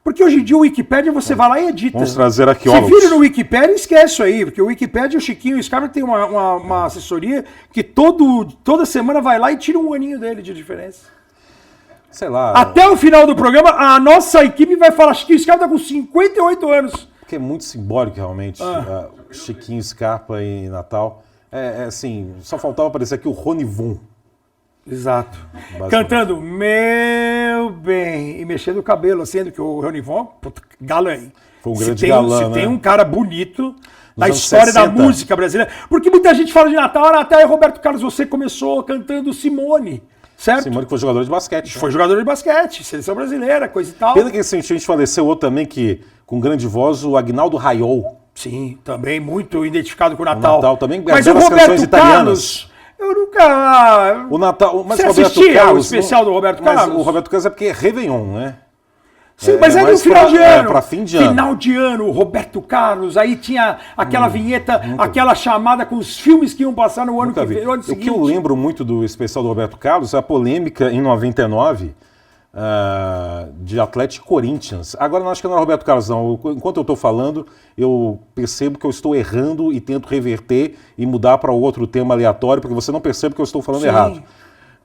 Porque hoje em dia o Wikipédia você vai lá e edita. Vamos trazer arqueólogos. Se vira no Wikipédia, esquece isso aí. Porque o Wikipédia, o Chiquinho e o Scarpa tem uma assessoria que toda semana vai lá e tira um aninho dele de diferença. sei lá. Até o final do programa, a nossa equipe vai falar que esse cara tá com 58 anos. Porque é muito simbólico, realmente. Chiquinho, Scarpa e Natal. Assim, só faltava aparecer aqui o Rony Von. Exato. Cantando Meu Bem e mexendo o cabelo, sendo que o Rony Von, galã. Foi um grande galã, tem um cara bonito na anos história 60. da música brasileira. Porque muita gente fala de Natal, até Roberto Carlos, você começou cantando Simone, certo? Simone que foi jogador de basquete. Foi jogador de basquete, seleção brasileira, coisa e tal. Pena que recentemente faleceu outro também, que com grande voz, o Agnaldo Raiol. Sim, também muito identificado com o Natal. O Natal também, mas o Roberto Carlos, eu nunca... O Natal, mas você Roberto assistia Carlos, o especial do Roberto Carlos? Mas o Roberto Carlos é porque é Réveillon, né? Sim, mas era no final de ano. Pra fim de ano. Final de ano, Roberto Carlos, aí tinha aquela vinheta, aquela chamada com os filmes que iam passar no ano, ano seguinte. O que eu lembro muito do especial do Roberto Carlos é a polêmica em 99 de Atlético e Corinthians. Agora, não acho que não é Roberto Carlos, não. Enquanto eu estou falando, eu percebo que eu estou errando e tento reverter e mudar para outro tema aleatório, porque você não percebe que eu estou falando errado.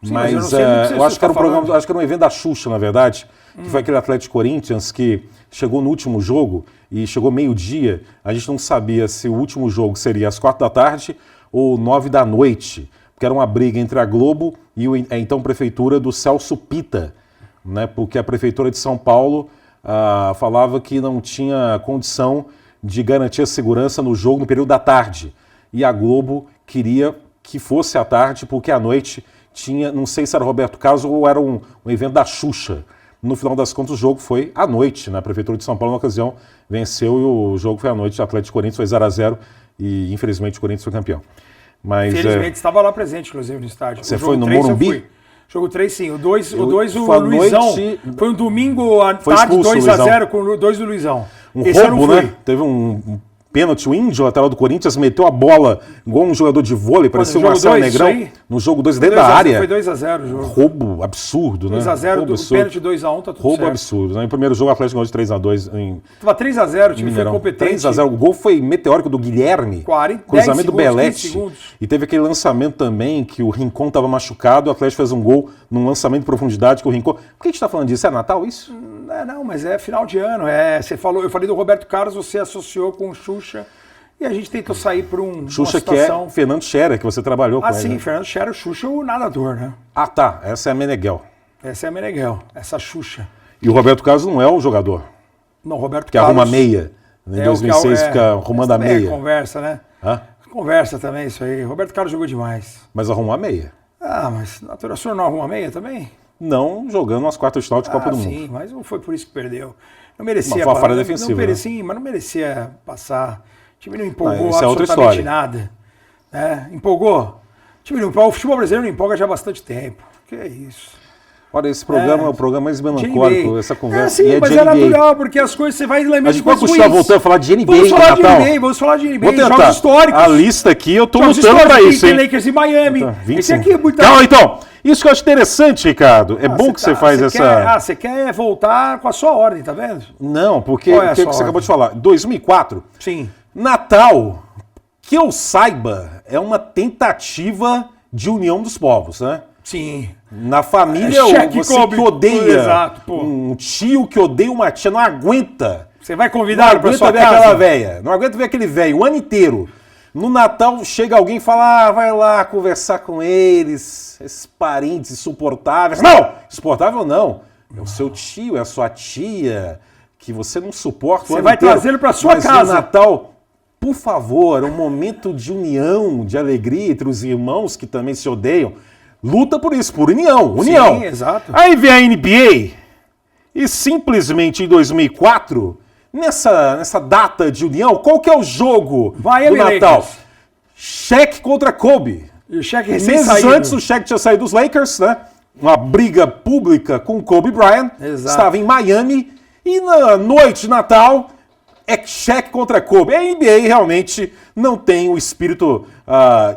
Sim, mas eu acho que era um programa, acho que era um evento da Xuxa, na verdade, que foi aquele Atlético Corinthians que chegou no último jogo e chegou meio-dia. A gente não sabia se o último jogo seria às 4 da tarde ou 9 da noite, porque era uma briga entre a Globo e a então prefeitura do Celso Pitta, né? Porque a prefeitura de São Paulo falava que não tinha condição de garantir a segurança no jogo no período da tarde. E a Globo queria que fosse à tarde, porque à noite tinha, não sei se era Roberto Carlos ou era um evento da Xuxa. No final das contas, o jogo foi à noite, né? A Prefeitura de São Paulo, na ocasião, venceu e o jogo foi à noite. O Atlético Corinthians foi 0-0 e, infelizmente, o Corinthians foi campeão. Mas, infelizmente, estava lá presente, inclusive, no estádio. Você foi no Morumbi? Jogo 3, sim. O 2, o Luizão. Foi um domingo à tarde, 2-0, com o 2 do Luizão. Esse roubo, né? Teve um pênalti, o índio, lateral do Corinthians, meteu a bola igual um jogador de vôlei, parecia o Marcelo Negrão, no jogo 2 dentro da área. Foi 2-0 o jogo. Roubo absurdo, né? 2-0, pênalti 2-1, tá tudo certo. Roubo absurdo, né? Em primeiro jogo, o Atlético ganhou de 3-2. Tava 3-0, o time foi competente. 3-0, o gol foi meteórico do Guilherme, cruzamento do Belletti. E teve aquele lançamento também, que o Rincon estava machucado, o Atlético fez um gol num lançamento de profundidade que o Rincon... Por que a gente está falando disso? É Natal isso? Não, mas é final de ano. Você falou, eu falei do Roberto Carlos, você associou com o Xuxa. E a gente tentou sair por Xuxa, que é Fernando Scherer, que você trabalhou com ele. Sim, né? Fernando Scherer, o Xuxa, o nadador, né? Ah, tá. Essa é a Meneghel. Essa é a Meneghel, essa Xuxa. E o Roberto Carlos não é o jogador? Não, Roberto que Carlos... arruma meia. Em 2006 fica arrumando a meia. Conversa, né? Hã? Conversa também isso aí. Roberto Carlos jogou demais. Mas arrumou a meia. Mas o senhor não arruma a meia também? Não, jogando umas quartas de final de Copa do Mundo. Sim, mas não foi por isso que perdeu. Não merecia... Mas foi uma falha defensiva. Mas não merecia passar... O time não empolgou absolutamente nada. Empolgou? O time não empolga. O futebol brasileiro não empolga já há bastante tempo. Que é isso? Olha, esse programa é o programa mais melancólico, essa conversa. Sim, mas é natural, porque as coisas você vai lembrando de coisas ruins. A gente pode voltando a falar de NBA Vamos falar de NBA, tentar. Jogos históricos. A lista aqui, eu tô lutando pra isso, hein? Lakers e Miami. Esse aqui é muito... Calma, então. Isso que eu acho interessante, Ricardo. É bom que você faz essa... Você quer voltar com a sua ordem, tá vendo? Não, porque o que você acabou de falar. 2004. Sim. Natal, que eu saiba, é uma tentativa de união dos povos, né? Sim. Na família, você que odeia um tio que odeia uma tia, não aguenta. Você vai convidar para sua casa? Não aguenta ver aquela véia, não aguenta ver aquele velho o ano inteiro. No Natal chega alguém e fala, vai lá conversar com eles, esses parentes insuportáveis. Não, insuportável não. É o seu tio, é a sua tia, que você não suporta o ano inteiro. Você vai trazê-lo para sua casa. No Natal... Por favor, é um momento de união, de alegria entre os irmãos que também se odeiam. Luta por isso, por união. Sim, exato. Aí vem a NBA e simplesmente em 2004, nessa data de união, qual que é o jogo do Natal? Shaq contra Kobe. E o Shaq Meses antes, o Shaq tinha saído dos Lakers, né? Uma briga pública com Kobe Bryant. Exato. Estava em Miami e na noite de Natal... É Shaq contra Kobe. A NBA realmente não tem o espírito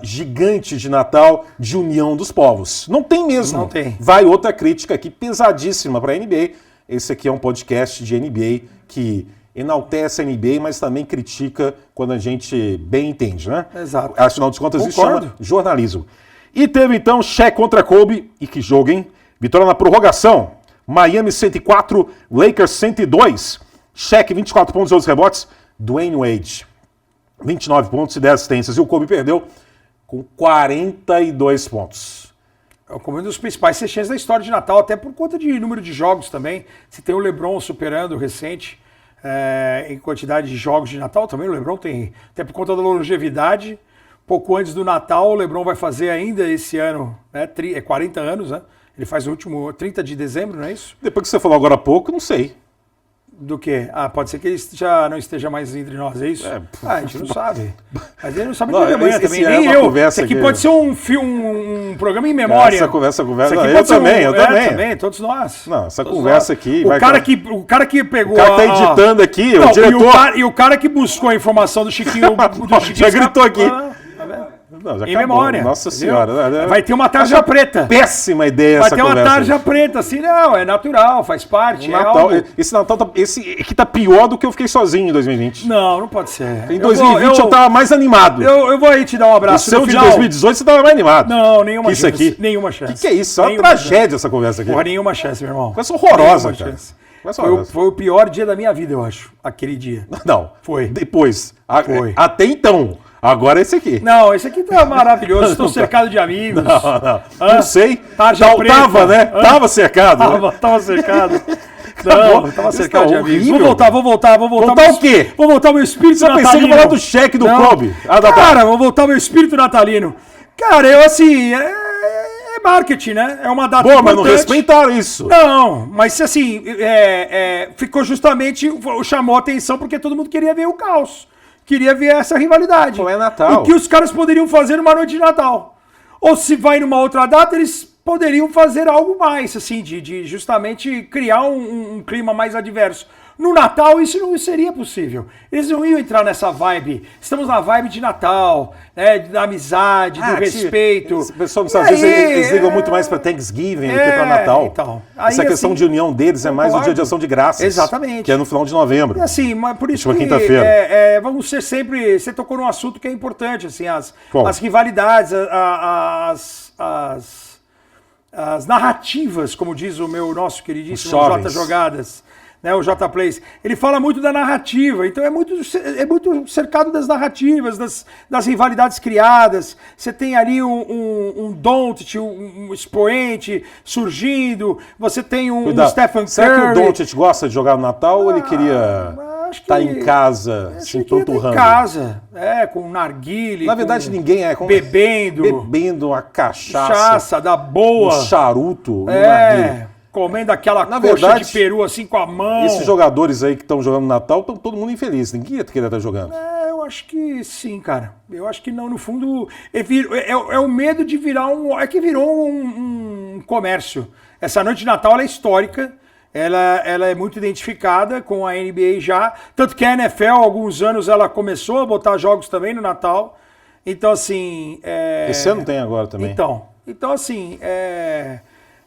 gigante de Natal, de união dos povos. Não tem mesmo. Não tem. Vai outra crítica aqui pesadíssima para a NBA. Esse aqui é um podcast de NBA que enaltece a NBA, mas também critica quando a gente bem entende, né? Exato. Afinal de contas, isso chama jornalismo. E teve então Shaq contra Kobe. E que jogo, hein? Vitória na prorrogação. Miami 104, Lakers 102. Shaq 24 pontos e 11 rebotes. Dwayne Wade 29 pontos e 10 assistências. E o Kobe perdeu com 42 pontos. É como um dos principais sextens da história de Natal, até por conta de número de jogos também. Você tem o LeBron superando o recente em quantidade de jogos de Natal também. O LeBron tem, até por conta da longevidade. Pouco antes do Natal, o LeBron vai fazer ainda esse ano, né, 40 anos, né? Ele faz o último 30 de dezembro, não é isso? Depois que você falou agora há pouco, não sei. Do quê? Pode ser que ele já não esteja mais entre nós, é isso? A gente não sabe. Mas ele não sabe nem amanhã também, nem eu. Isso aqui pode ser um programa em memória. Essa conversa. Eu também, todos nós. Não, essa conversa aqui... O cara que pegou... O cara tá editando aqui, o diretor... E o cara que buscou a informação do Chiquinho... Já gritou aqui. Não, já em acabou. Memória. Nossa Senhora. Vai ter uma tarja preta. Péssima ideia essa conversa. Vai ter uma tarja preta, assim, não, é natural, faz parte. Natal, esse Natal esse aqui tá pior do que eu fiquei sozinho em 2020. Não pode ser. Em 2020 eu tava mais animado. Eu vou aí te dar um abraço. O seu de 2018 você tava mais animado. Não, nenhuma chance. Isso aqui. Nenhuma chance. Que é isso? É uma tragédia essa conversa aqui. Porra, nenhuma chance, meu irmão. Coisa horrorosa, cara. Foi o pior dia da minha vida, eu acho, aquele dia. Não. Foi. Depois. Foi. Até então. Agora é esse aqui. Não, esse aqui tá maravilhoso. Estou cercado de amigos. Não sei. Tarja preta. Tava, né? Tava cercado. Tava cercado. Não, tava cercado de amigos. Vou voltar. Voltar o quê? Vou voltar o meu espírito natalino. Você pensei que ia falar do cheque do Kobe. Cara, vou voltar o meu espírito natalino. Cara, eu assim... É marketing, né? É uma data importante. Mas não respeitaram isso. Não, mas assim... ficou justamente... Chamou a atenção porque todo mundo queria ver o caos. Queria ver essa rivalidade. Pô, é Natal. O que os caras poderiam fazer numa noite de Natal? Ou se vai numa outra data, eles poderiam fazer algo mais, assim, de justamente criar um clima mais adverso. No Natal, isso não seria possível. Eles não iam entrar nessa vibe. Estamos na vibe de Natal, né, da amizade, do respeito. O pessoal nos Estados Unidos, eles ligam muito mais para Thanksgiving do que para Natal. Então, essa questão de união deles é mais o dia de ação de graças. Exatamente. Que é no final de novembro. E assim, mas por isso quinta-feira. Vamos ser sempre... Você tocou num assunto que é importante, assim, as rivalidades, as narrativas, como diz o nosso queridíssimo J Jogadas. Né, o J-Plays, ele fala muito da narrativa, então é muito cercado das narrativas, das rivalidades criadas. Você tem ali um Doncic, um expoente surgindo, você tem um Stephen Curry. Será que o Doncic gosta de jogar no Natal ou ele queria estar em casa, se empanturrando? Em casa, com narguile. Na verdade, ninguém bebendo uma cachaça da boa. Um charuto, um narguile. Comendo aquela coxa de peru assim com a mão. Esses jogadores aí que estão jogando no Natal, estão todo mundo infeliz. Ninguém ia querer estar jogando. Eu acho que sim, cara. Eu acho que não. No fundo, é o medo de virar É que virou um comércio. Essa noite de Natal ela é histórica. Ela é muito identificada com a NBA já. Tanto que a NFL, há alguns anos, ela começou a botar jogos também no Natal. Então, assim... Esse ano tem agora também. Então assim...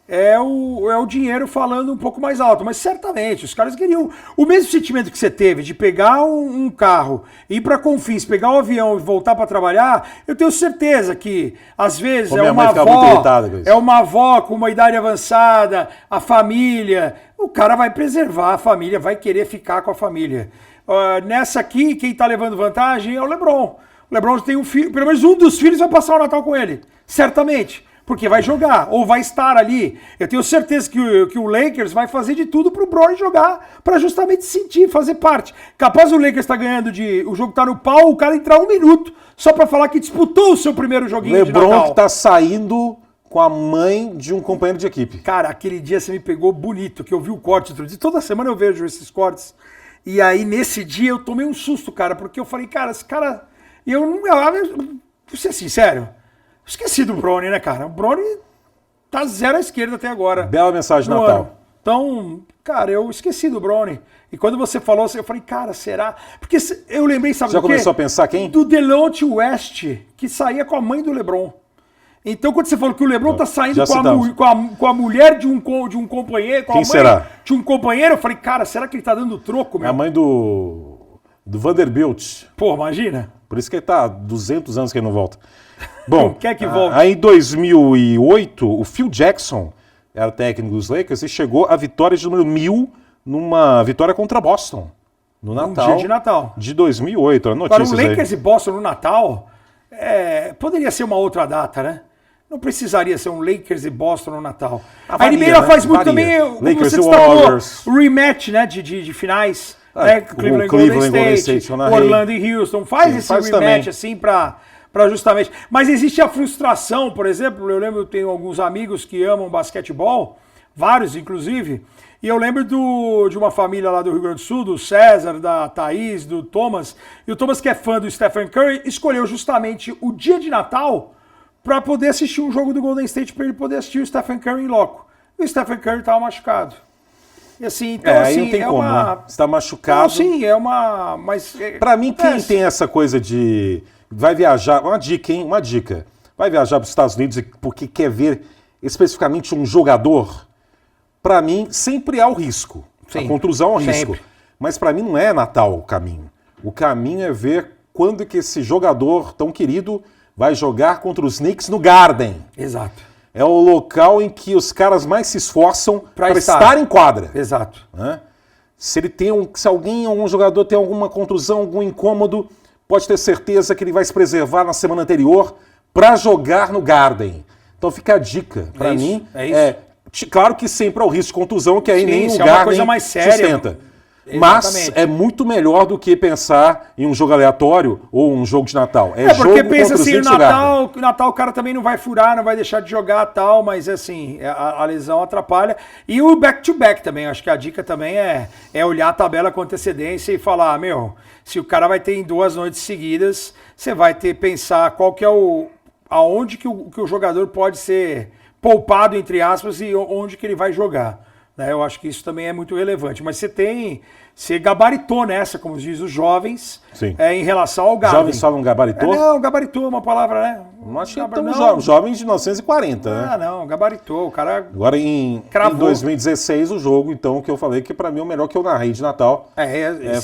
É o dinheiro falando um pouco mais alto, mas certamente os caras queriam o mesmo sentimento que você teve de pegar um carro, ir para Confins, pegar um avião e voltar para trabalhar. Eu tenho certeza que às vezes é uma avó com uma idade avançada, a família, o cara vai preservar a família, vai querer ficar com a família. Nessa aqui, quem está levando vantagem é o LeBron. O LeBron tem um filho, pelo menos um dos filhos vai passar o Natal com ele, certamente. Porque vai jogar, ou vai estar ali. Eu tenho certeza que o Lakers vai fazer de tudo pro Bron jogar, para justamente sentir, fazer parte. Capaz o Lakers tá ganhando o jogo tá no pau, o cara entrar 1 minuto, só para falar que disputou o seu primeiro joguinho de Natal. LeBron que tá saindo com a mãe de um companheiro de equipe. Cara, aquele dia você me pegou bonito, que eu vi o corte outro dia. Toda semana eu vejo esses cortes. E aí, nesse dia, eu tomei um susto, cara, porque eu falei, cara, esse cara... Vou ser sincero... Esqueci do Bronny, né, cara? O Bronny tá zero à esquerda até agora. Bela mensagem de Natal. Ano. Então, cara, eu esqueci do Bronny. E quando você falou, eu falei, cara, será? Porque eu lembrei, sabe do quê? Já começou a pensar quem? Do Delonte West, que saía com a mãe do LeBron. Então, quando você falou que o LeBron tá saindo com a mulher de um companheiro... Quem será? De um companheiro, eu falei, cara, será que ele tá dando troco, meu? É a mãe do Vanderbilt. Pô, imagina. Por isso que ele tá há 200 anos que ele não volta. Bom, quer que volte? Aí em 2008, o Phil Jackson era técnico dos Lakers e chegou à vitória de número 1000 numa vitória contra Boston. No Natal. dia de Natal. De 2008. Agora, o Lakers e Boston no Natal poderia ser uma outra data, né? Não precisaria ser um Lakers e Boston no Natal. A NBA ela faz muito também, como Lakers você e destacou, Warriors. o rematch, né, de finais. Né? O Cleveland Golden State, Orlando e Houston. Faz rematch também. Assim para justamente... Mas existe a frustração, por exemplo, eu lembro, eu tenho alguns amigos que amam basquetebol, vários inclusive, e eu lembro de uma família lá do Rio Grande do Sul, do César, da Thaís, do Thomas, e o Thomas, que é fã do Stephen Curry, escolheu justamente o dia de Natal para poder assistir um jogo do Golden State, para ele poder assistir o Stephen Curry em loco. E o Stephen Curry estava machucado. E assim, então, aí não tem como, né? Você tá machucado. Não, sim, é uma... Mas para mim, quem tem essa coisa de... Vai viajar... Uma dica, hein? Uma dica. Vai viajar para os Estados Unidos porque quer ver especificamente um jogador... Para mim, sempre há o risco. Sim, a contusão é um risco. Mas para mim não é Natal o caminho. O caminho é ver quando que esse jogador tão querido vai jogar contra os Knicks no Garden. Exato. É o local em que os caras mais se esforçam para estar em quadra. Exato. Né? Se algum jogador tem alguma contusão, algum incômodo, pode ter certeza que ele vai se preservar na semana anterior para jogar no Garden. Então fica a dica. Para mim, claro que sempre há o risco de contusão, que aí nem o Garden é uma coisa mais séria. Sustenta. Mas é muito melhor do que pensar em um jogo aleatório ou um jogo de Natal. Porque pensa assim, Natal o cara também não vai furar, não vai deixar de jogar tal, mas assim, a lesão atrapalha. E o back-to-back também, acho que a dica também é olhar a tabela com antecedência e falar, se o cara vai ter em 2 noites seguidas, você vai ter que pensar qual que é aonde que o jogador pode ser poupado, entre aspas, e onde que ele vai jogar. Eu acho que isso também é muito relevante. Mas você gabaritou nessa, como diz os jovens, em relação ao Garden. Jovens falam gabaritou? Não, gabaritou é uma palavra, né? Acho que estamos jovens de 1940, né? Não, gabaritou. O cara agora em 2016, o jogo, então, que eu falei que para mim é o melhor que eu narrei de Natal.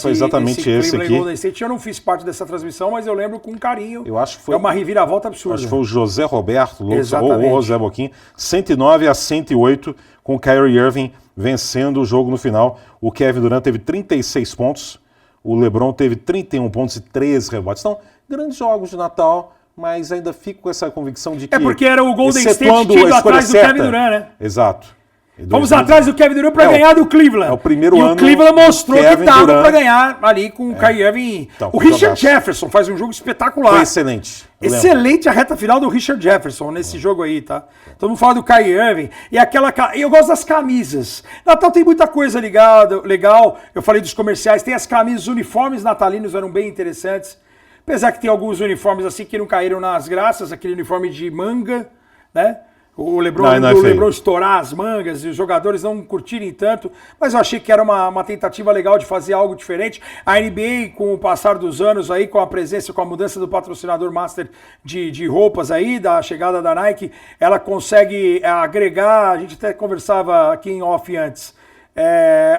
Foi exatamente esse aqui. Golden State, eu não fiz parte dessa transmissão, mas eu lembro com carinho. Eu acho que foi, é uma reviravolta absurda. Acho que foi o José Roberto Loucos, ou o José Boquim, 109-108, com o Kyrie Irving vencendo o jogo no final. O Kevin Durant teve 36 pontos, o LeBron teve 31 pontos e 13 rebotes. Então, grandes jogos de Natal, mas ainda fico com essa convicção de que... porque era o Golden State indo atrás do Kevin Durant, né? Exato. Vamos atrás do Kevin Durant para ganhar do Cleveland. É o primeiro ano. E o Cleveland mostrou que estava para ganhar ali com o Kyrie Irving. Então, o Richard Jefferson faz um jogo espetacular. Foi excelente. Excelente a reta final do Richard Jefferson nesse jogo aí, tá? Todo mundo fala do Kyrie Irving. E eu gosto das camisas. Natal tem muita coisa legal. Eu falei dos comerciais. Tem as camisas, os uniformes natalinos eram bem interessantes. Apesar que tem alguns uniformes assim que não caíram nas graças. Aquele uniforme de manga, né? O LeBron estourar as mangas e os jogadores não curtirem tanto, mas eu achei que era uma tentativa legal de fazer algo diferente. A NBA, com o passar dos anos aí, com a presença, com a mudança do patrocinador master de roupas aí, da chegada da Nike, ela consegue agregar, a gente até conversava aqui em off antes,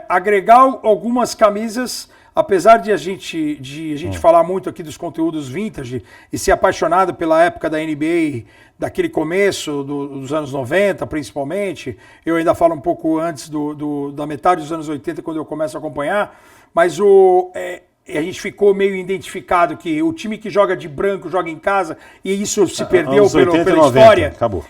agregar algumas camisas. Apesar de a gente falar muito aqui dos conteúdos vintage e ser apaixonado pela época da NBA, daquele começo dos anos 90, principalmente, eu ainda falo um pouco antes da metade dos anos 80, quando eu começo a acompanhar, mas a gente ficou meio identificado que o time que joga de branco joga em casa, e isso se perdeu pela história. Acabou.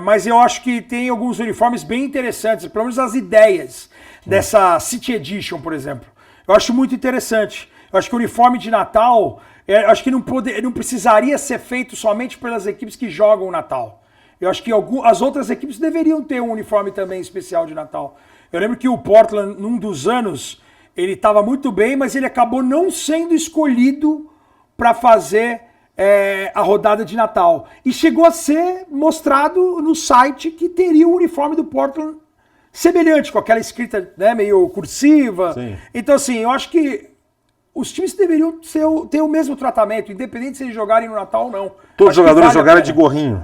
Mas eu acho que tem alguns uniformes bem interessantes, pelo menos as ideias dessa City Edition, por exemplo. Eu acho muito interessante. Eu acho que o uniforme de Natal, acho que não precisaria ser feito somente pelas equipes que jogam o Natal. Eu acho que as outras equipes deveriam ter um uniforme também especial de Natal. Eu lembro que o Portland, num dos anos, ele estava muito bem, mas ele acabou não sendo escolhido para fazer a rodada de Natal. E chegou a ser mostrado no site que teria o uniforme do Portland semelhante, com aquela escrita, né, meio cursiva. Sim. Então, assim, eu acho que os times deveriam ter o mesmo tratamento, independente se eles jogarem no Natal ou não. Todos os jogadores jogaram de gorrinho.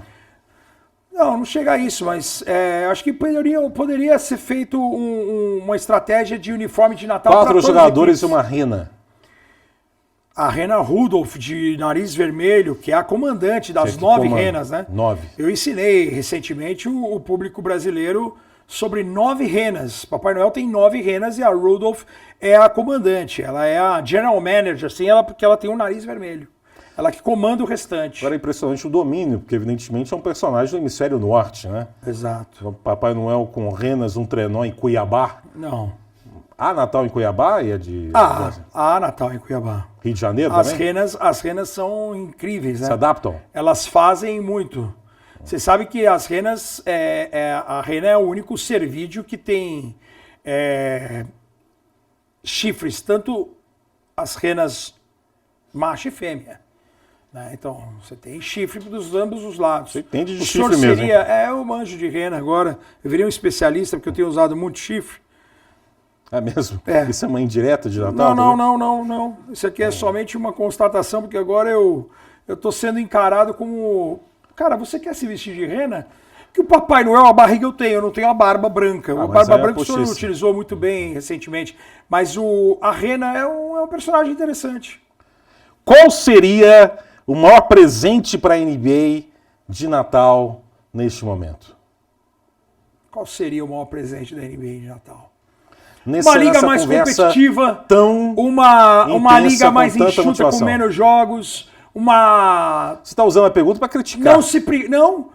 Não chega a isso, mas acho que poderia ser feito uma estratégia de uniforme de Natal. 4 jogadores e uma rena. a rena Rudolph, de nariz vermelho, que é a comandante das Que 9 comanda. renas, né? 9. Eu ensinei recentemente o público brasileiro sobre 9 renas. Papai Noel tem 9 renas e a Rudolph é a comandante. Ela é a general manager, assim, porque ela tem um nariz vermelho. Ela que comanda o restante. Agora é impressionante o domínio, porque evidentemente é um personagem do hemisfério norte, né? Exato. O Papai Noel com renas, um trenó em Cuiabá. Não. Há Natal em Cuiabá e é de Natal em Cuiabá. Rio de Janeiro As também? renas são incríveis, né? Se adaptam? Elas fazem muito. Você sabe que as renas, a rena é o único cervídeo que tem chifres, tanto as renas macho e fêmea. Né? Então, você tem chifre dos ambos os lados. Você entende de o chifre senhor mesmo, hein? eu manjo de rena agora. Eu virei um especialista porque eu tenho usado muito chifre. É mesmo? É. Isso é uma indireta de Natal? Não. Isso aqui é somente uma constatação, porque agora eu tô sendo encarado como... Cara, você quer se vestir de rena? Que o Papai Noel, a barriga eu tenho, eu não tenho a barba branca. A mas barba aí é branca o senhor postiça. utilizou muito bem recentemente. Mas a rena é um personagem interessante. Qual seria o maior presente para a NBA de Natal neste momento? Qual seria o maior presente da NBA de Natal? Nessa, Uma liga nessa mais conversa competitiva, tão uma intensa, liga com mais tanta enxuta, com motivação. menos jogos, uma... Você está usando a pergunta para criticar. Não.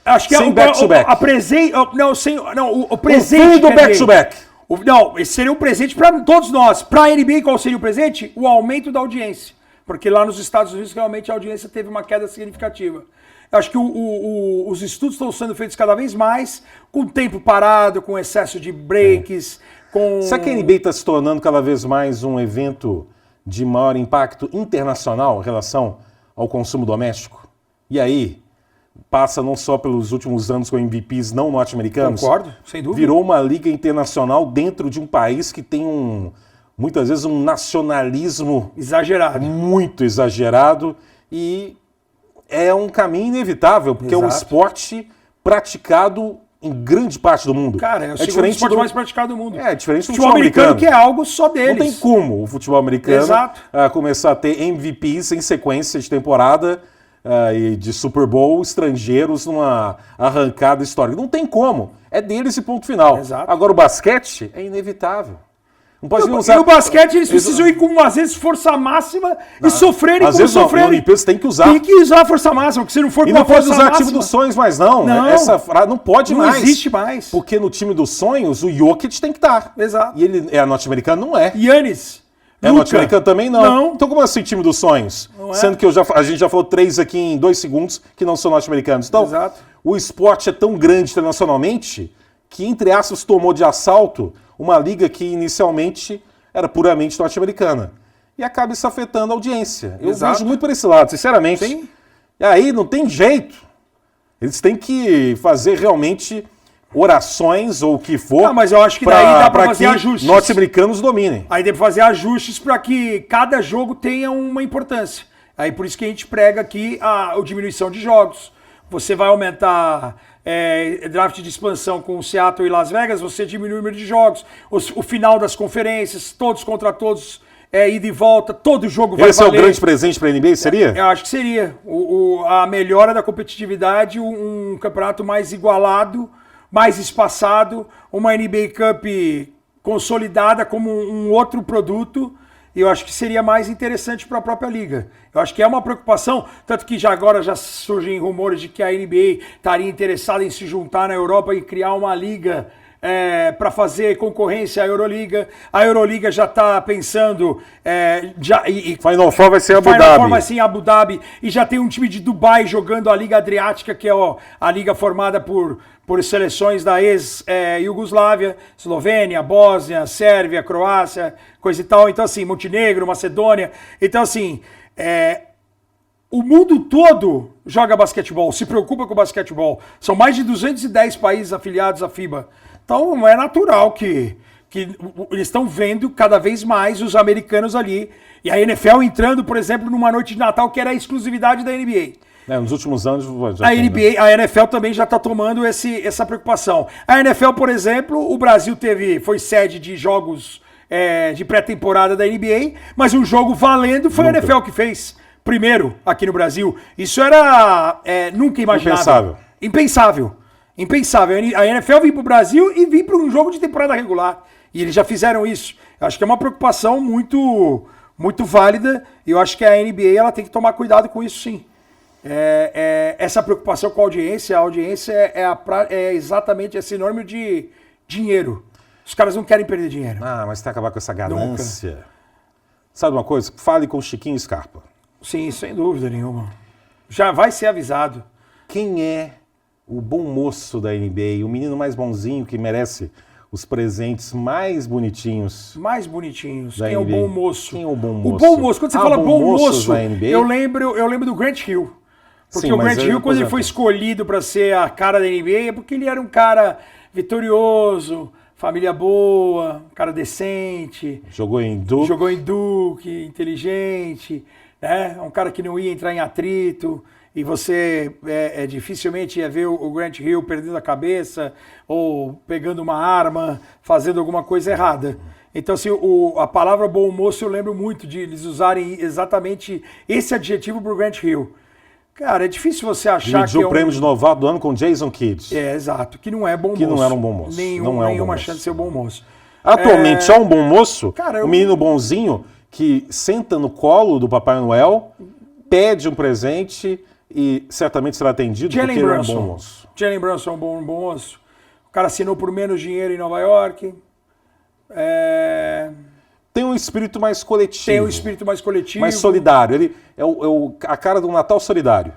Acho que Sem back-to-back. o presente fim do que a NBA back-to-back. Não, esse seria um presente para todos nós. Para a NBA, qual seria o presente? O aumento da audiência. Porque lá nos Estados Unidos, realmente, a audiência teve uma queda significativa. Eu acho que os estudos estão sendo feitos cada vez mais, com tempo parado, com excesso de breaks, com... Será que a NBA está se tornando cada vez mais um evento de maior impacto internacional em relação ao consumo doméstico? E aí, passa não só pelos últimos anos com MVPs não norte-americanos, Concordo, sem dúvida. virou uma liga internacional dentro de um país que tem muitas vezes um nacionalismo Exagerado. muito exagerado e é um caminho inevitável, porque é um Exato. esporte praticado em grande parte do mundo. Cara, é o segundo esporte mais praticado do mundo. É diferente do futebol americano, que é algo só deles. Não tem como o futebol americano Exato. Começar a ter MVPs em sequência de temporada e de Super Bowl estrangeiros numa arrancada histórica. Não tem como. É deles e ponto final. Exato. Agora o basquete é inevitável. Não pode nem usar... E no basquete eles precisam ir com, às vezes, força máxima e sofrerem às como vezes não, sofrerem. na Olimpíada você tem que usar. Tem que usar a força máxima, porque se não for E com a não pode força usar máxima... time dos sonhos mais não. Não. Essa frase não pode Não mais. existe mais. Porque no time dos sonhos o Jokic tem que estar. Exato. E ele é norte-americano? Não é. Yannis. É Luka. norte-americano também? Não. Não. Então como assim time dos sonhos? Não é. Sendo que a gente já falou 3 aqui em 2 segundos que não são norte-americanos. Então, Exato. o esporte é tão grande internacionalmente que, entre aspas, tomou de assalto uma liga que inicialmente era puramente norte-americana. E acaba isso afetando a audiência. Eu Exato. vejo muito por esse lado, sinceramente. Sim. E aí não tem jeito. Eles têm que fazer realmente orações ou o que for. Mas eu acho que daí dá pra fazer que ajustes. norte-americanos dominem. Aí deve fazer ajustes para que cada jogo tenha uma importância. Aí por isso que a gente prega aqui a diminuição de jogos. Você vai aumentar draft de expansão com o Seattle e Las Vegas, você diminui o número de jogos. O final das conferências, todos contra todos, ida e volta, todo jogo vai Esse valer. é o grande presente para a NBA, seria? Eu acho que seria. A melhora da competitividade, um campeonato mais igualado, mais espaçado, uma NBA Cup consolidada como um outro produto. E eu acho que seria mais interessante para a própria liga. Eu acho que é uma preocupação, tanto que agora já surgem rumores de que a NBA estaria interessada em se juntar na Europa e criar uma liga para fazer concorrência à Euroliga. A Euroliga já está pensando... Final Four vai ser Abu Dhabi. Final Four vai ser em Abu Dhabi. E já tem um time de Dubai jogando a Liga Adriática, que é a liga formada por seleções da ex-Iugoslávia, Eslovênia, Bósnia, Sérvia, Croácia, coisa e tal. Então, assim, Montenegro, Macedônia. Então, assim, o mundo todo joga basquetebol, se preocupa com basquetebol. São mais de 210 países afiliados à FIBA. Então, é natural que eles estão vendo cada vez mais os americanos ali. E a NFL entrando, por exemplo, numa noite de Natal que era a exclusividade da NBA. Nos últimos anos já A tem, NBA, né? a NFL também já está tomando essa preocupação. A NFL, por exemplo, o Brasil foi sede de jogos de pré-temporada da NBA, mas um jogo valendo foi Nunca. a NFL que fez primeiro aqui no Brasil. Isso era nunca imaginável. Impensável. A NFL vir para o Brasil e vir para um jogo de temporada regular. E eles já fizeram isso. Eu acho que é uma preocupação muito, muito válida. E eu acho que a NBA ela tem que tomar cuidado com isso, sim. Essa preocupação com a audiência é exatamente sinônimo de dinheiro. Os caras não querem perder dinheiro. Mas tem que acabar com essa ganância. Nunca. Sabe uma coisa? Fale com o Chiquinho Scarpa. Sim, sem dúvida nenhuma. Já vai ser avisado. Quem é o bom moço da NBA? O menino mais bonzinho que merece os presentes mais bonitinhos. Mais bonitinhos. Da Quem é o NBA? bom moço? Quem é o bom moço? O bom moço. Quando você fala bom moço, da NBA? eu lembro do Grant Hill. Porque Sim, o mas Grant ele Hill, quando ele aposentou. foi escolhido para ser a cara da NBA, é porque ele era um cara vitorioso, família boa, um cara decente. Jogou em Duke. Jogou em Duke, inteligente, né? Um cara que não ia entrar em atrito. E você dificilmente ia ver o Grant Hill perdendo a cabeça ou pegando uma arma, fazendo alguma coisa errada. Então, assim, a palavra bom moço eu lembro muito de eles usarem exatamente esse adjetivo para o Grant Hill. Cara, é difícil você achar Dividiu que o prêmio de novato do ano com Jason Kidd. exato, que não é bom moço. Que não era um bom moço. Nenhuma chance de ser bom moço. Atualmente é um bom moço, Cara, um menino bonzinho que senta no colo do Papai Noel, pede um presente e certamente será atendido porque ele é um bom moço. Jalen Brunson é um bom moço. O cara assinou por menos dinheiro em Nova York. Tem um espírito mais coletivo. Tem um espírito mais coletivo. mais solidário. Ele é a cara do Natal solidário.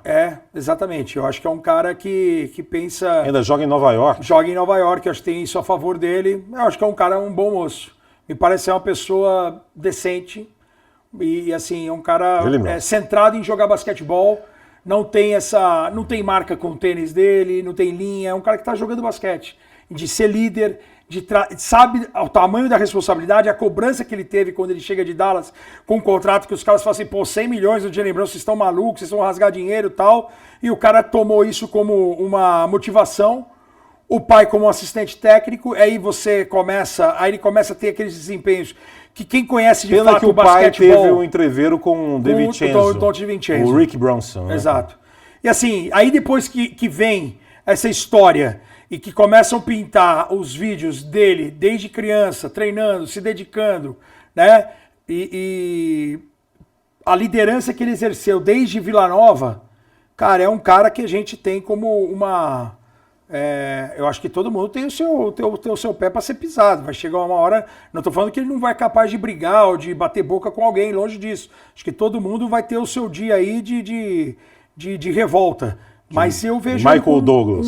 Exatamente. Eu acho que é um cara que pensa... Ainda joga em Nova York. Joga em Nova York, acho que tem isso a favor dele. Eu acho que é um cara, um bom moço. Me parece ser uma pessoa decente e assim, é um cara centrado em jogar basquetebol. Não tem marca com o tênis dele, não tem linha. É um cara que está jogando basquete. De ser líder, sabe o tamanho da responsabilidade, a cobrança que ele teve quando ele chega de Dallas com um contrato que os caras falam assim, pô, 100 milhões do Jalen Brunson, vocês estão malucos, vocês vão rasgar dinheiro e tal. E o cara tomou isso como uma motivação. O pai como assistente técnico, aí ele começa a ter aqueles desempenhos que quem conhece de fato que o o basquetebol... pai teve um entreveiro com o DiVincenzo, o Rick Bronson. Né? Exato. E assim, aí depois que vem essa história e que começam a pintar os vídeos dele desde criança, treinando, se dedicando, né? E a liderança que ele exerceu desde Vila Nova, cara, é um cara que a gente tem como uma... eu acho que todo mundo tem o seu pé para ser pisado. Vai chegar uma hora, não estou falando que ele não vai capaz de brigar ou de bater boca com alguém, longe disso. Acho que todo mundo vai ter o seu dia aí de revolta. Mas eu vejo Michael Douglas,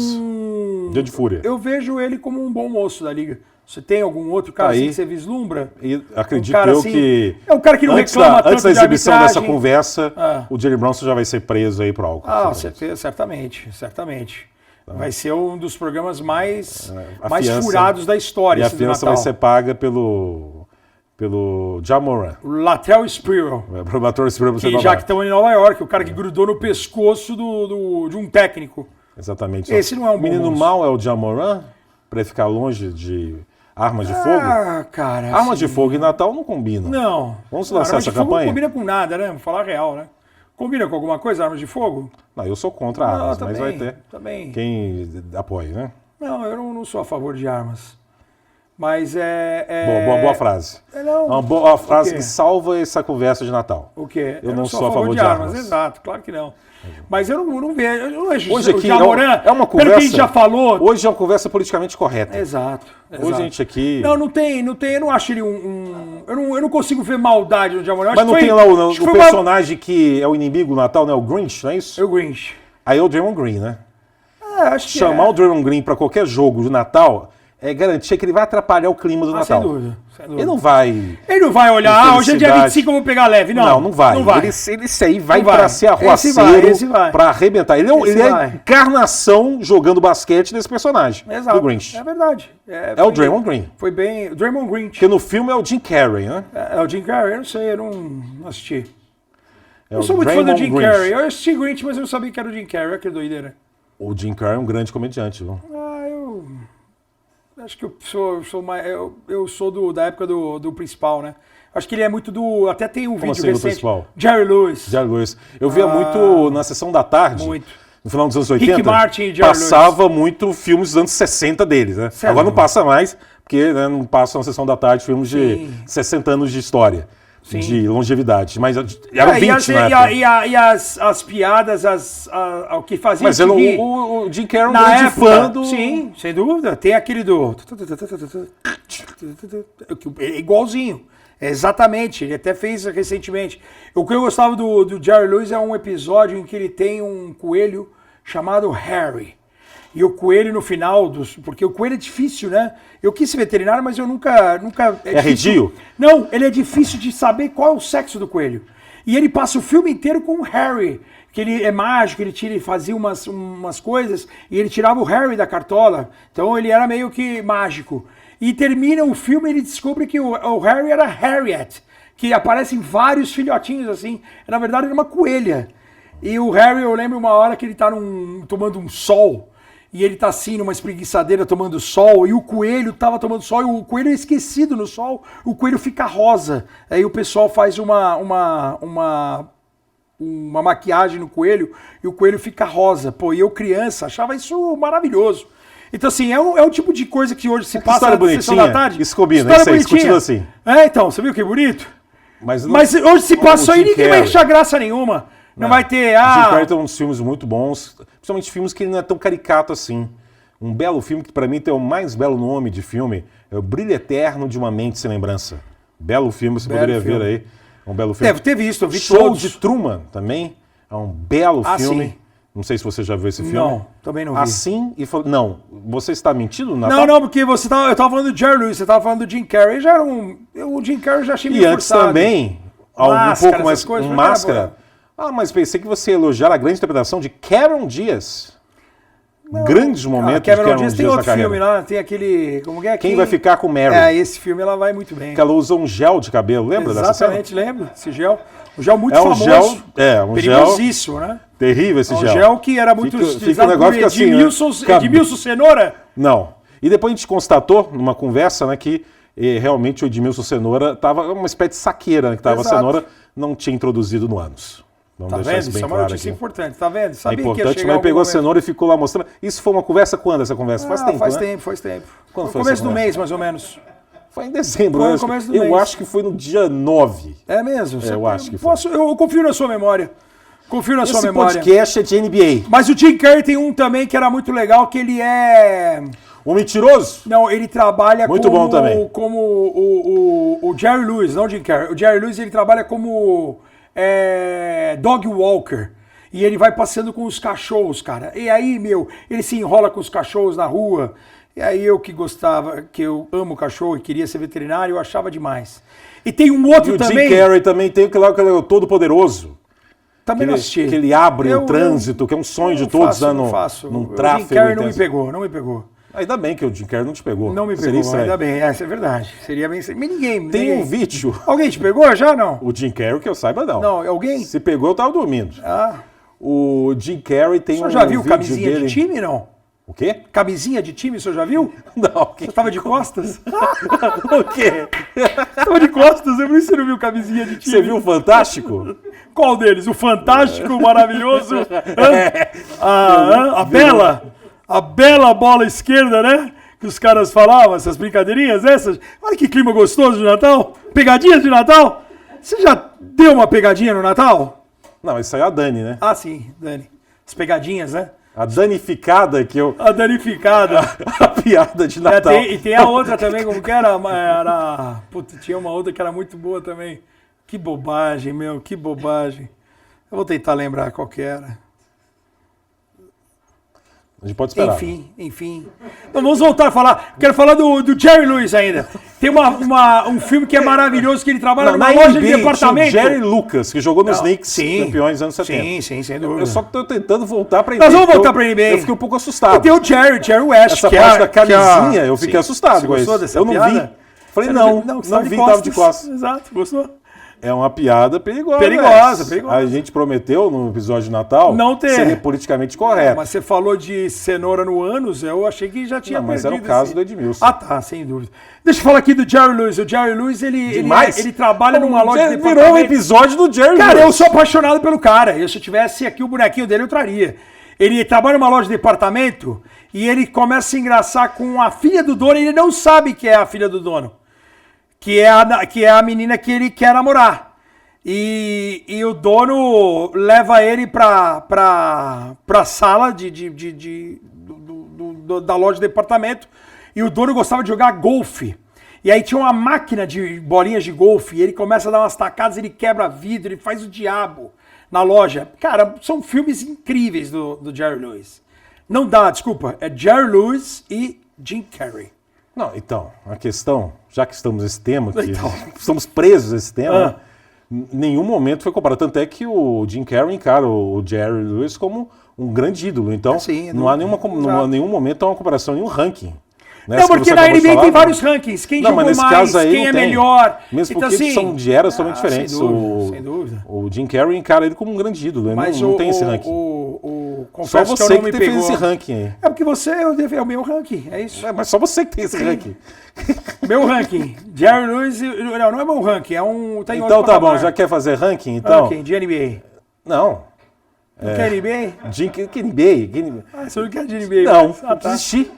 dia de fúria. Eu vejo ele como um bom moço da liga. Você tem algum outro cara assim que você vislumbra? E acredito que... É um cara que não reclama tanto antes da exibição de dessa conversa, o Jalen Brunson já vai ser preso aí por algo. Certamente. Vai ser um dos programas mais fiança, furados da história. E a fiança vai ser paga pelo Ja Morant. Latrell Sprewell. Que já que estão em Nova York, o cara que grudou no pescoço de um técnico. Exatamente. Esse não é um bom menino moço. mau é o Ja Morant? Para ficar longe de armas de fogo? Cara. Armas de fogo e Natal não combinam. Não. Vamos lançar essa campanha? Não combina com nada, né? Vamos falar a real, né? Combina com alguma coisa, armas de fogo? Não, eu sou contra armas, mas vai ter também. quem apoie, né? Não, eu não sou a favor de armas. Mas Boa frase. Uma boa frase que salva essa conversa de Natal. O quê? Eu não sou a favor de armas. Exato, claro que não. Mas eu não vejo. Eu não vejo hoje aqui Ja Morant, é uma conversa. pelo que a gente já falou. Hoje é uma conversa politicamente correta. Exato. Hoje a gente aqui. Não tem. Eu não acho ele eu não consigo ver maldade no Ja Morant. Mas não tem lá o personagem que é o inimigo do Natal, né? O Grinch, não é isso? É o Grinch. Aí é o Draymond Green, né? Acho que chamar o Draymond Green para qualquer jogo de Natal é garantir que ele vai atrapalhar o clima do Natal. Sem dúvida. Ele não vai. Ele não vai olhar, hoje é dia 25, eu vou pegar leve. Não vai. Ele aí vai para ser arruaceiro, para arrebentar. Ele é a encarnação jogando basquete desse personagem. Exato. Do Grinch. É verdade. É o Draymond Green. Foi bem. O Draymond Green. Porque no filme é o Jim Carrey, né? É o Jim Carrey, eu não sei, eu não assisti. Eu sou muito fã do Jim Carrey. Eu assisti Grinch, mas eu não sabia que era o Jim Carrey. Olha que doideira. O Jim Carrey é um grande comediante, viu? Eu Acho que eu sou da época do principal, né? Acho que ele é muito do... Até tem um vídeo assim, recente. do principal? Jerry Lewis. Jerry Lewis. Eu via muito na sessão da tarde. Muito. No final dos anos 80, Rick Martin e Jerry passava muito filmes dos anos 60 deles, né? Sério? Agora não passa mais, porque né, não passa na sessão da tarde filmes de 60 anos de história, de longevidade. Mas eram 20 na época. E as piadas, o que fazia Mas o Jim Carrey é um na grande época, fã do... Sim, sem dúvida. Tem aquele do... É igualzinho. Exatamente, ele até fez recentemente. O que eu gostava do Jerry Lewis é um episódio em que ele tem um coelho chamado Harry. E o coelho no final, porque o coelho é difícil, né? Eu quis ser veterinário, mas eu nunca É arredio? Não, ele é difícil de saber qual é o sexo do coelho. E ele passa o filme inteiro com o Harry, que ele é mágico, ele fazia umas coisas, e ele tirava o Harry da cartola. Então ele era meio que mágico. E termina o filme e ele descobre que o Harry era Harriet, que aparecem vários filhotinhos assim. Na verdade, era uma coelha. E o Harry, eu lembro uma hora que ele tá tomando um sol, e ele tá assim, numa espreguiçadeira tomando sol, e o coelho tava tomando sol, e o coelho é esquecido no sol, o coelho fica rosa. Aí o pessoal faz uma maquiagem no coelho, e o coelho fica rosa. Pô, e eu criança achava isso maravilhoso. Então, assim, é o tipo de coisa que hoje se passa na sessão da tarde. Isso combina, isso aí, continua assim. Então, você viu que bonito? Mas hoje se passa isso aí, ninguém vai achar graça nenhuma. Não vai ter... O Jim Carrey tem uns filmes muito bons, principalmente filmes que ele não é tão caricato assim. Um belo filme que, pra mim, tem o mais belo nome de filme, é O Brilho Eterno de uma Mente Sem Lembrança. Belo filme, você poderia ver aí. É um belo filme. Deve ter visto, eu vi Show todos. de Truman também, é um belo filme. Sim. Não sei se você já viu esse filme. Não, também não vi. Assim e falou... Não, você está mentindo, Natal? Não, porque eu tava falando do Jerry Lewis, você tava falando do Jim Carrey, já era o Jim Carrey já achei meio E antes forçado. também, Máscara, um pouco mais essas coisas, um mas Máscara. Mas pensei que você ia elogiar a grande interpretação de Cameron Diaz. Grandes momentos de Cameron Diaz tem na outro carreira. filme lá, tem aquele... Como que é? Quem vai ficar com Mary? Esse filme ela vai muito bem. Que ela usa um gel de cabelo, lembra dessa cena? Exatamente, lembro. Esse gel. Um gel muito É um famoso. gel, perigosíssimo, né? Terrível esse Um gel. gel que era muito fica um negócio assim, Edmilson Cenoura. Não. E depois a gente constatou, numa conversa, né, que realmente o Edmilson Cenoura estava uma espécie de saqueira, né, que estava a cenoura não tinha introduzido no ânus. Vamos Tá deixar vendo? isso Isso bem é uma claro notícia aqui. importante, tá vendo? É Sabia que ia importante, chegar mas algum pegou a momento. cenoura e ficou lá mostrando. Isso foi uma conversa quando, essa conversa? Faz tempo, faz né? tempo, faz tempo. Quando No foi começo essa do conversa? mês, mais ou menos. Foi em dezembro, Foi né? no começo do Eu mês. acho que foi no dia 9. É mesmo? Eu acho que foi. Eu confio na sua memória. Confio na sua Esse memória. podcast é de NBA. Mas o Jim Carrey tem um também que era muito legal, que ele é... O Mentiroso? Não, ele trabalha Muito bom também. como o Jerry Lewis, não o Jim Carrey. O Jerry Lewis, ele trabalha como dog walker. E ele vai passeando com os cachorros, cara. E aí, ele se enrola com os cachorros na rua. E aí eu que gostava, que eu amo cachorro e queria ser veterinário, eu achava demais. E tem um outro E o também... Jim Carrey também tem aquele lá que ele é o Todo-Poderoso. Também não assisti. Que ele abre o trânsito, que é um sonho de todos num tráfego. O Jim Carrey não me intenso. pegou, não me pegou. Ainda bem que o Jim Carrey não te pegou. Não me Seria pegou, estranho. ainda bem. Essa é verdade. Seria bem... Mas ninguém... Tem ninguém. um vídeo. Alguém te pegou já, não? O Jim Carrey, que eu saiba, não. Não, alguém? Se pegou, eu tava dormindo. O Jim Carrey tem O senhor já viu vídeo camisinha dele... de time, não? O quê? Camisinha de time, o senhor já viu? Não. Você tava de costas? O quê? Tava de costas, eu por isso você não viu camisinha de time. Você viu o Fantástico? Qual deles? O Fantástico, o Maravilhoso? A Bela? A bela bola esquerda, né? Que os caras falavam, essas brincadeirinhas essas. Olha que clima gostoso de Natal. Pegadinhas de Natal. Você já deu uma pegadinha no Natal? Não, isso aí é a Dani, né? Ah, sim, Dani. As pegadinhas, né? A danificada que eu... A danificada. A piada de Natal. E tem a outra também, como que era? Puta, tinha uma outra que era muito boa também. Que bobagem, meu, que bobagem. Eu vou tentar lembrar qual que era. A gente pode esperar. Enfim. Então vamos voltar a falar. Quero falar do Jerry Lewis ainda. Tem um filme que é maravilhoso, que ele trabalha numa loja de departamento. Tinha o Jerry Lucas, que jogou nos Knicks, campeões dos anos 70. Sim, sem dúvida. Eu só que tô tentando voltar pra NBA. Nós vamos voltar pra NBA. Eu fiquei um pouco assustado. E tem o Jerry West. Essa parte da camisinha, eu fiquei assustado Você com gostou isso. dessa Eu não piada? vi. Falei, não vi, tava de costas. Exato, gostou? É uma piada perigosa. Perigosa. A gente prometeu no episódio de Natal não ter. Seria politicamente correto. Mas você falou de cenoura no ânus, eu achei que já tinha mas perdido. Mas era o caso do Edmilson. Ah, tá, sem dúvida. Deixa eu falar aqui do Jerry Lewis. O Jerry Lewis, ele trabalha numa loja de departamento. Virou um episódio do Jerry Lewis. Cara, eu sou apaixonado pelo cara. Se eu tivesse aqui o bonequinho dele, eu traria. Ele trabalha numa loja de departamento e ele começa a se engraçar com a filha do dono e ele não sabe que é a filha do dono. Que é a menina que ele quer namorar. E o dono leva ele pra sala da loja de departamento e o dono gostava de jogar golfe. E aí tinha uma máquina de bolinhas de golfe e ele começa a dar umas tacadas, ele quebra vidro, ele faz o diabo na loja. Cara, são filmes incríveis do Jerry Lewis. Não dá, desculpa, é Jerry Lewis e Jim Carrey. Não, então, a questão, já que estamos nesse tema, estamos presos a esse tema, nenhum momento foi comparado. Tanto é que o Jim Carrey encara o Jerry Lewis como um grande ídolo. Então, não há nenhum momento uma comparação, nenhum ranking. Não, porque na NBA tem vários rankings. Quem jogou mais, quem é melhor. Mesmo porque eles são de eras totalmente diferentes. Sem dúvida. O Jim Carrey encara ele como um grande ídolo. Mas não tem esse ranking. Só você que fez esse ranking aí. É porque é o meu ranking, é isso. Mas só você que tem esse ranking. Meu ranking. Jerry Lewis, não é meu ranking, é um... Então tá bom, já quer fazer ranking? Então? Ranking de NBA. Não. Não quer NBA? Que NBA? Você não quer de NBA? Não, desisti.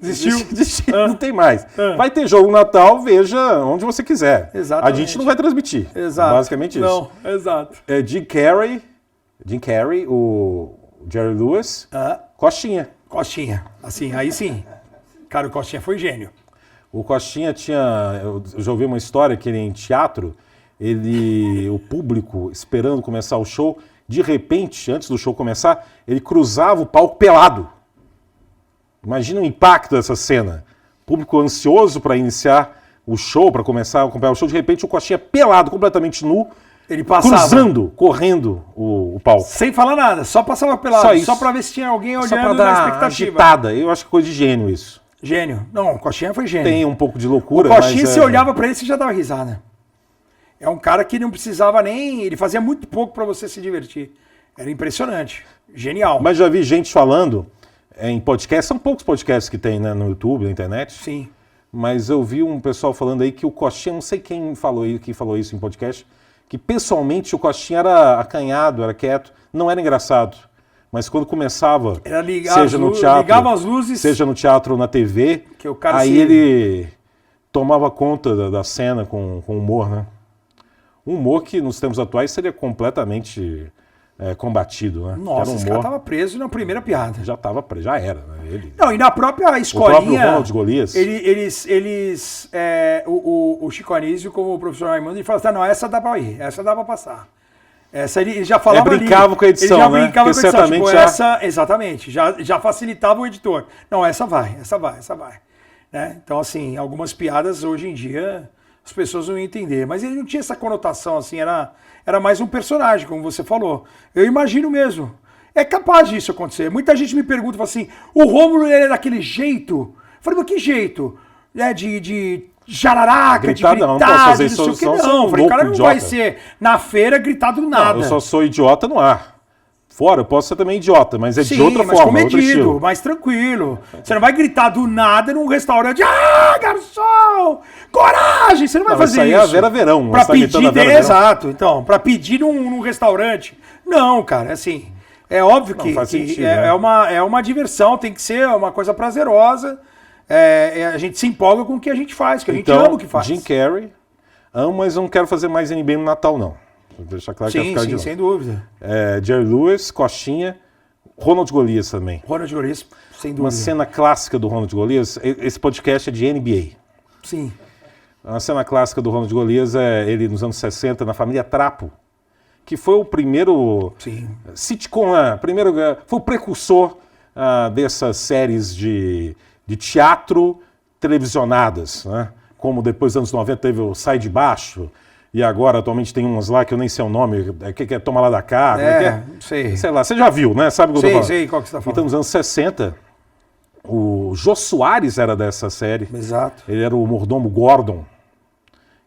Desistiu? Não tem mais. Vai ter jogo no Natal, veja onde você quiser. Exatamente. A gente não vai transmitir. Exato. Basicamente isso. Não, exato. É Jim Carrey, o Jerry Lewis, Costinha. Costinha. Assim, aí sim. Cara, o Costinha foi gênio. O Costinha eu já ouvi uma história que ele em teatro, o público esperando começar o show, de repente, antes do show começar, ele cruzava o palco pelado. Imagina o impacto dessa cena. Público ansioso para iniciar o show, para começar a acompanhar o show, de repente o Costinha pelado, completamente nu, ele passava, correndo o palco. Sem falar nada, só passava pelado, só para ver se tinha alguém olhando na expectativa. Agitada. Eu acho que coisa de gênio isso. Gênio. Não, o Costinha foi gênio. Tem um pouco de loucura, o Costinha, você olhava para ele, você já dava risada. É um cara que não precisava nem... Ele fazia muito pouco para você se divertir. Era impressionante. Genial. Mas já vi gente falando... em podcast, são poucos podcasts que tem, né, no YouTube, na internet. Sim. Mas eu vi um pessoal falando aí que o Costinha, não sei quem falou isso em podcast, que pessoalmente o Costinha era acanhado, era quieto, não era engraçado. Mas quando começava, seja no teatro, ligava as luzes, seja no teatro ou na TV, que o cara aí ele tomava conta da cena com humor, né? Um humor que nos tempos atuais seria completamente... combatido, né? Nossa, esse cara estava preso na primeira piada. Já estava preso, já era. Né? Não, e na própria escolinha... O próprio Ronald Golias. O Chico Anísio, como o professor Raimundo, ele falava assim, não, essa dá para ir, essa dá para passar. Essa ele já falava brincava com a edição, ele já né? brincava com a edição, certamente tipo, essa, exatamente, já facilitava o editor. Não, essa vai. Né? Então, assim, algumas piadas hoje em dia as pessoas não iam entender, mas ele não tinha essa conotação, assim, era mais um personagem, como você falou. Eu imagino mesmo. É capaz disso acontecer. Muita gente me pergunta, fala assim, o Rômulo ele é daquele jeito? Eu falei, mas que jeito? De jararaca, gritar, de gritar, não posso fazer isso, não. Eu falei, o cara não vai ser na feira gritar do nada. Não, eu só sou idiota no ar. Fora, eu posso ser também idiota, mas é sim, de outra mas forma, comedido, mais tranquilo. Você não vai gritar do nada num restaurante, garçom, coragem, você não vai fazer isso. Isso aí é a Vera Verão. Pra pedir, exato, então, pra pedir num restaurante. Não, cara, assim, é óbvio que, faz sentido, né? é uma diversão, tem que ser uma coisa prazerosa. A gente se empolga com o que a gente faz, que a gente ama o que faz. Jim Carrey, amo, mas não quero fazer mais NBA no Natal, não. Vou deixar claro que vai ficar sim, sem dúvida. Jerry Lewis, Costinha, Ronald Golias também. Ronald Golias, sem dúvida. Uma cena clássica do Ronald Golias, esse podcast é de NBA. Sim. Uma cena clássica do Ronald Golias é ele nos anos 60, na família Trapo, que foi o primeiro sitcom, foi o precursor dessas séries de teatro televisionadas, né? Como depois dos anos 90 teve o Sai de Baixo, e agora atualmente tem umas lá que eu nem sei o nome, que é Toma Lá da Cá, sei. Sei lá, você já viu, né? Sabe o que eu tô falando? Sei, qual que você tá falando. Então nos anos 60, o Jô Soares era dessa série. Exato. Ele era o mordomo Gordon.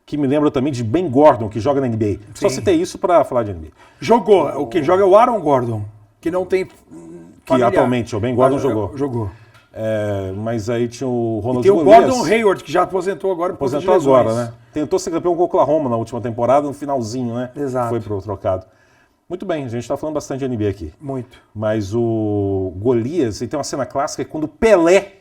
que me lembra também de Ben Gordon, que joga na NBA. Só Sim. citei isso para falar de NBA. Jogou. O que joga é o Aaron Gordon, que não tem Que familiar. atualmente o Ben Gordon jogou. Jogou. Mas aí tinha o Ronald Tem o Golias. Gordon Hayward, que já aposentou agora. por conta de Aposentou agora, lesões. né? Tentou ser campeão com o Oklahoma na última temporada, no finalzinho, né? Exato. Foi pro trocado. Muito bem, a gente está falando bastante de NBA aqui. Muito. Mas o Golias, ele tem uma cena clássica quando o Pelé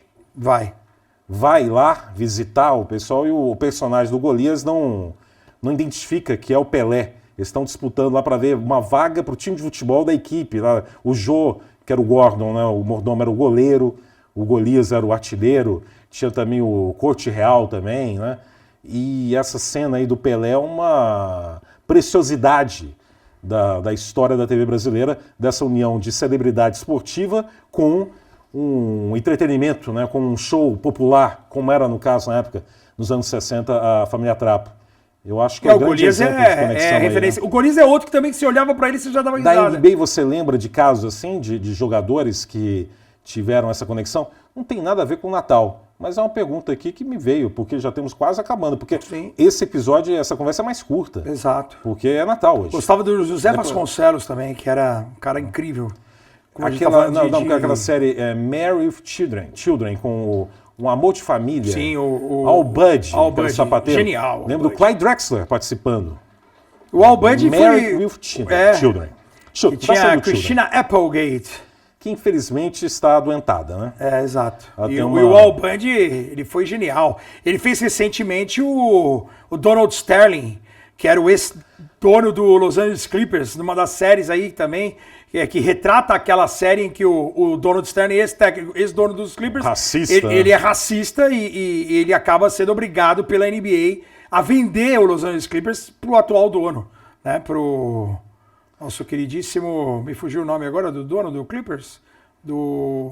vai lá visitar o pessoal e o personagem do Golias não identifica que é o Pelé. Eles estão disputando lá para ver uma vaga para o time de futebol da equipe. Lá, o Jô, que era o Gordon, né? O mordomo era o goleiro, o Golias era o artilheiro, tinha também o Corte Real também, né? E essa cena aí do Pelé é uma preciosidade da história da TV brasileira, dessa união de celebridade esportiva com um entretenimento, né, com um show popular, como era no caso na época, nos anos 60, a Família Trapo. Eu acho que é o grande Golias exemplo de conexão aí, referência. né? O Golias é outro que também, que se olhava pra ele, você já dava Da risada. NBA você lembra de casos assim, de jogadores que tiveram essa conexão? Não tem nada a ver com o Natal, mas é uma pergunta aqui que me veio, porque já temos quase acabando, porque Sim. esse episódio, essa conversa é mais curta, Exato. porque é Natal hoje. Gostava do José Vasconcelos também, que era um cara incrível. Como a gente tá falando Aquela série Married with Children com um amor de família. Sim, o Al Bud, Al que era o Bud, sapateiro. genial, Al Lembro do Bud. Clyde Drexler participando. O Al Bud Married foi... with Children. Que tinha a Christina Applegate. Que infelizmente está adoentada, né? Exato. Ela E tem o Al Bud, ele foi genial. Ele fez recentemente o Donald Sterling, que era o ex-dono do Los Angeles Clippers, numa das séries aí também, que retrata aquela série em que o Donald Sterling, ex-dono dos Clippers, Racista, ele é racista e ele acaba sendo obrigado pela NBA a vender o Los Angeles Clippers pro atual dono, né? Pro nosso queridíssimo, me fugiu o nome agora, do dono do Clippers? O